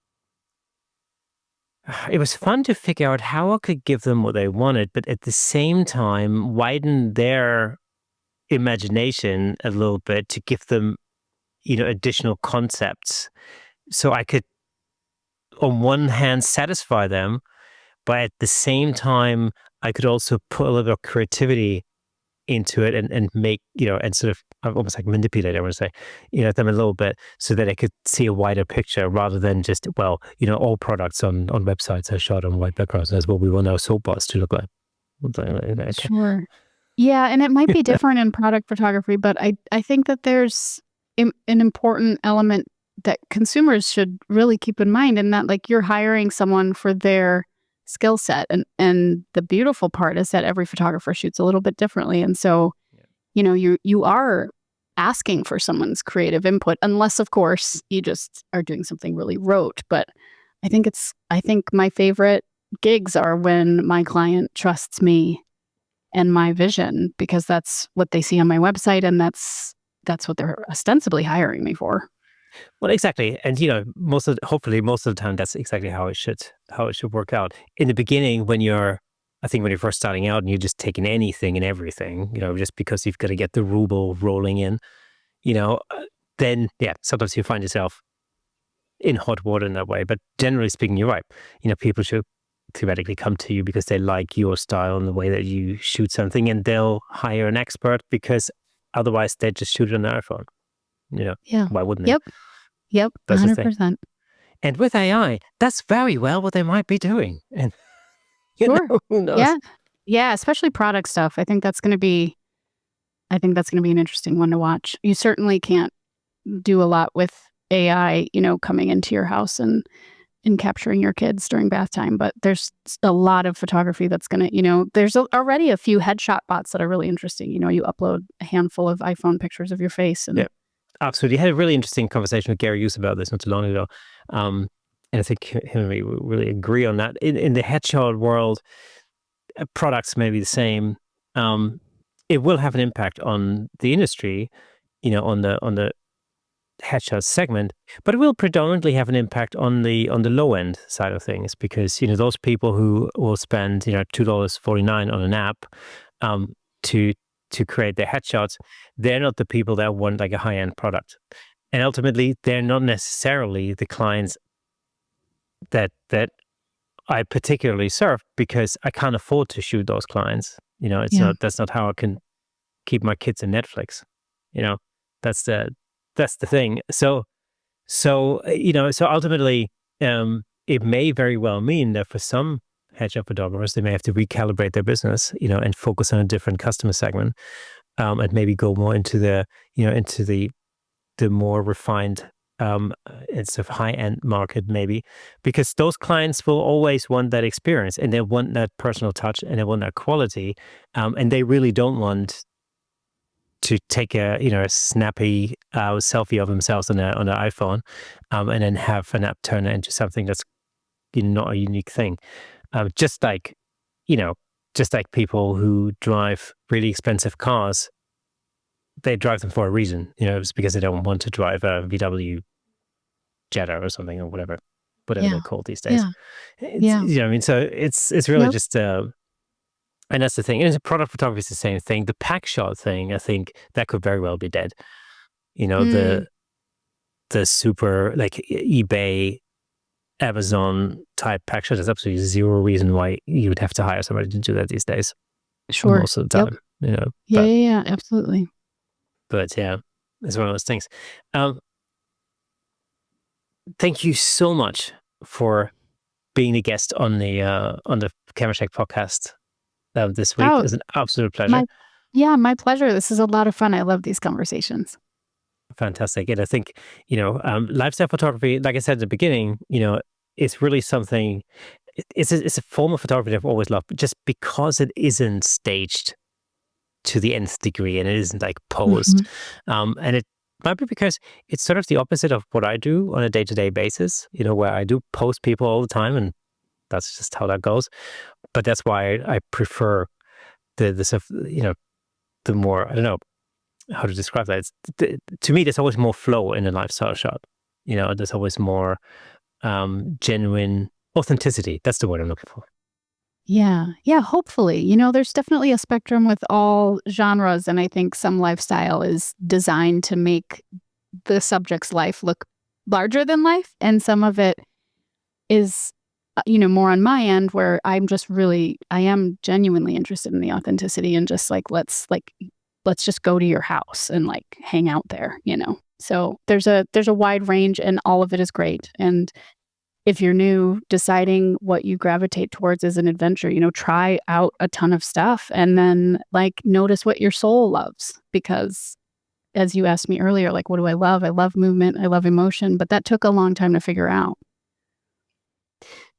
it was fun to figure out how I could give them what they wanted, but at the same time widen their imagination a little bit to give them, additional concepts. So I could, on one hand, satisfy them, but at the same time, I could also put a little bit of creativity into it, and make, and sort of almost like manipulate, I would say, them a little bit so that I could see a wider picture rather than just, well, all products on websites are shot on white backgrounds. That's what we want our soap bars to look like. Okay. Sure. Yeah, and it might be different in product photography, but I think that there's an important element that consumers should really keep in mind, and that like you're hiring someone for their skill set, and the beautiful part is that every photographer shoots a little bit differently, and so you are asking for someone's creative input, unless of course you just are doing something really rote. But I think my favorite gigs are when my client trusts me and my vision, because that's what they see on my website, and that's what they're ostensibly hiring me for. Well, exactly, and hopefully most of the time, that's exactly how it should work out. In the beginning, I think when you're first starting out and you're just taking anything and everything, just because you've got to get the ruble rolling in, you know, uh, then yeah, sometimes you find yourself in hot water in that way. But generally speaking, you're right. People should theoretically come to you because they like your style and the way that you shoot something, and they'll hire an expert because otherwise they just shoot it on their iPhone. Yeah. Why wouldn't they? Yep. Yep. That's the thing. 100%. And with AI, that's very well what they might be doing. And Sure. who knows? Yeah. Yeah, especially product stuff. I think that's going to be an interesting one to watch. You certainly can't do a lot with AI, coming into your house and capturing your kids during bath time, but there's a lot of photography that's going to, there's already a few headshot bots that are really interesting. You upload a handful of iPhone pictures of your face and Yeah, absolutely. I had a really interesting conversation with Gary Hughes about this not too long ago. And I think him and me really agree on that. In the headshot world, products may be the same. It will have an impact on the industry, on the headshot segment, but it will predominantly have an impact on the low end side of things, because those people who will spend $2.49 on an app, to create their headshots, they're not the people that want like a high end product, and ultimately they're not necessarily the clients that I particularly serve, because I can't afford to shoot those clients. It's yeah. not That's not how I can keep my kids in Netflix. You know, that's the thing. So ultimately, it may very well mean that for some headshot photographers, they may have to recalibrate their business, and focus on a different customer segment, and maybe go more into the more refined, and sort of high end market, maybe, because those clients will always want that experience, and they want that personal touch, and they want that quality, and they really don't want to take a snappy selfie of themselves on their iPhone, and then have an app turn it into something that's not a unique thing. Just like you know, just like people who drive really expensive cars, they drive them for a reason. It's because they don't want to drive a VW Jetta or something, or whatever they're Yeah. called these days. Yeah. It's Yeah. I mean, so it's really Yep. just. And that's the thing. And product photography is the same thing. The pack shot thing, I think that could very well be dead. You know, Mm, the super like eBay, Amazon type pack shot. There's absolutely zero reason why you would have to hire somebody to do that these days. sure. Most of the Yep. time, Yeah, But yeah, yeah, absolutely. yeah, it's one of those things. Um, Thank you so much for being a guest on the Camera Shake podcast this week. Oh, It's an absolute pleasure. my pleasure. This is a lot of fun. I love these conversations. Fantastic. And I think, lifestyle photography, like I said at the beginning, it's really something, it's a form of photography that I've always loved, just because it isn't staged to the nth degree and it isn't like posed. And it might be because it's sort of the opposite of what I do on a day-to-day basis, where I do post people all the time, and that's just how that goes. But that's why I prefer the sort of, the more, I don't know how to describe that. To me, there's always more flow in a lifestyle shot. There's always more genuine authenticity. That's the word I'm looking for. Yeah. Hopefully, there's definitely a spectrum with all genres. And I think some lifestyle is designed to make the subject's life look larger than life. And some of it is, more on my end, where I am genuinely interested in the authenticity and just let's just go to your house and hang out there, So there's a wide range, and all of it is great. And if you're new, deciding what you gravitate towards is an adventure. Try out a ton of stuff and then notice what your soul loves. Because as you asked me earlier, what do I love? I love movement. I love emotion, but that took a long time to figure out.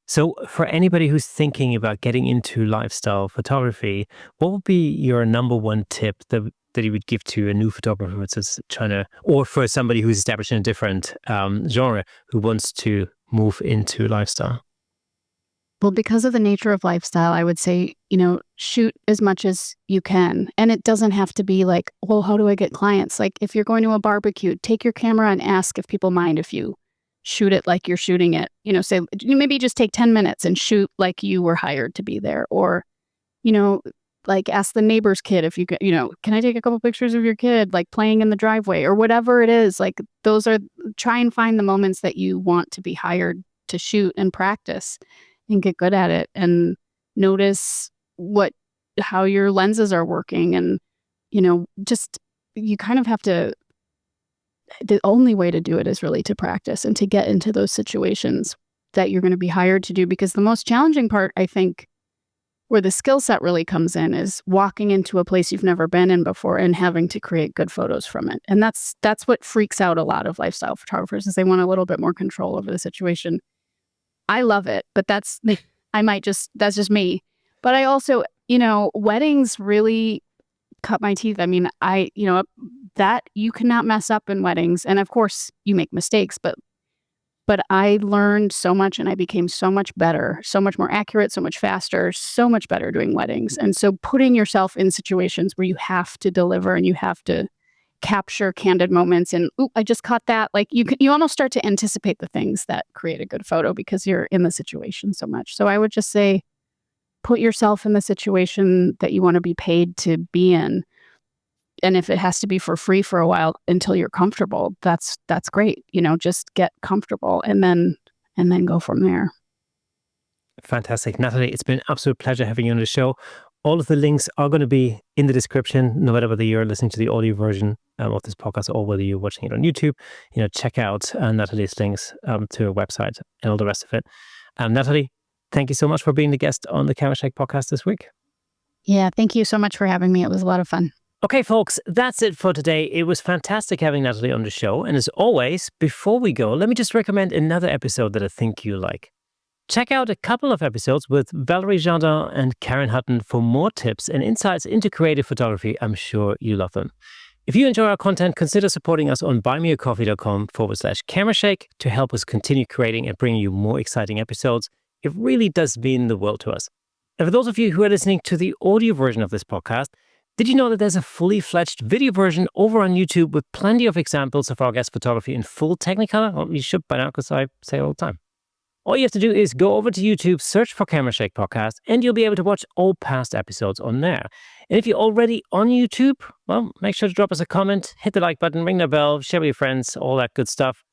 So for anybody who's thinking about getting into lifestyle photography, what would be your number one tip that you would give to a new photographer that's trying to, or for somebody who's established in a different genre who wants to move into lifestyle? Well, because of the nature of lifestyle, I would say, shoot as much as you can. And it doesn't have to be well, how do I get clients? If you're going to a barbecue, take your camera and ask if people mind if you shoot it like you're shooting it. Say, maybe just take 10 minutes and shoot like you were hired to be there. Or, ask the neighbor's kid if you can, can I take a couple pictures of your kid, playing in the driveway or whatever it is. Try and find the moments that you want to be hired to shoot and practice and get good at it, and notice how your lenses are working. And, you kind of have to, the only way to do it is really to practice and to get into those situations that you're going to be hired to do. Because the most challenging part, I think, where the skill set really comes in, is walking into a place you've never been in before and having to create good photos from it. And that's what freaks out a lot of lifestyle photographers, is they want a little bit more control over the situation. I love it, but that's just me. But I also, weddings really cut my teeth. I mean, that you cannot mess up in weddings. And of course you make mistakes, but I learned so much, and I became so much better, so much more accurate, so much faster, so much better doing weddings. And so putting yourself in situations where you have to deliver and you have to capture candid moments, and I just caught that. You almost start to anticipate the things that create a good photo because you're in the situation so much. So I would just say, put yourself in the situation that you want to be paid to be in. And if it has to be for free for a while until you're comfortable, that's great. Just get comfortable and then go from there. Fantastic. Natalie, it's been an absolute pleasure having you on the show. All of the links are going to be in the description, no matter whether you're listening to the audio version of this podcast or whether you're watching it on YouTube. Check out Natalie's links to her website and all the rest of it. Natalie, thank you so much for being the guest on the Camera Shake podcast this week. Yeah, thank you so much for having me. It was a lot of fun. Okay, folks, that's it for today. It was fantastic having Natalie on the show. And as always, before we go, let me just recommend another episode that I think you like. Check out a couple of episodes with Valerie Jardin and Karen Hutton for more tips and insights into creative photography. I'm sure you love them. If you enjoy our content, consider supporting us on buymeacoffee.com/camerashake to help us continue creating and bringing you more exciting episodes. It really does mean the world to us. And for those of you who are listening to the audio version of this podcast, did you know that there's a fully fledged video version over on YouTube with plenty of examples of our guest photography in full Technicolor? Well, you should by now, because I say it all the time. All you have to do is go over to YouTube, search for Camera Shake Podcast, and you'll be able to watch all past episodes on there. And if you're already on YouTube, well, make sure to drop us a comment, hit the like button, ring the bell, share with your friends, all that good stuff.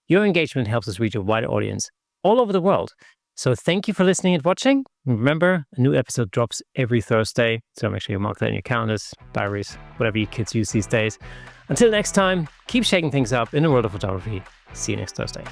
Your engagement helps us reach a wider audience all over the world. So thank you for listening and watching. Remember, a new episode drops every Thursday, so make sure you mark that in your calendars, diaries, whatever you kids use these days. Until next time, keep shaking things up in the world of photography. See you next Thursday.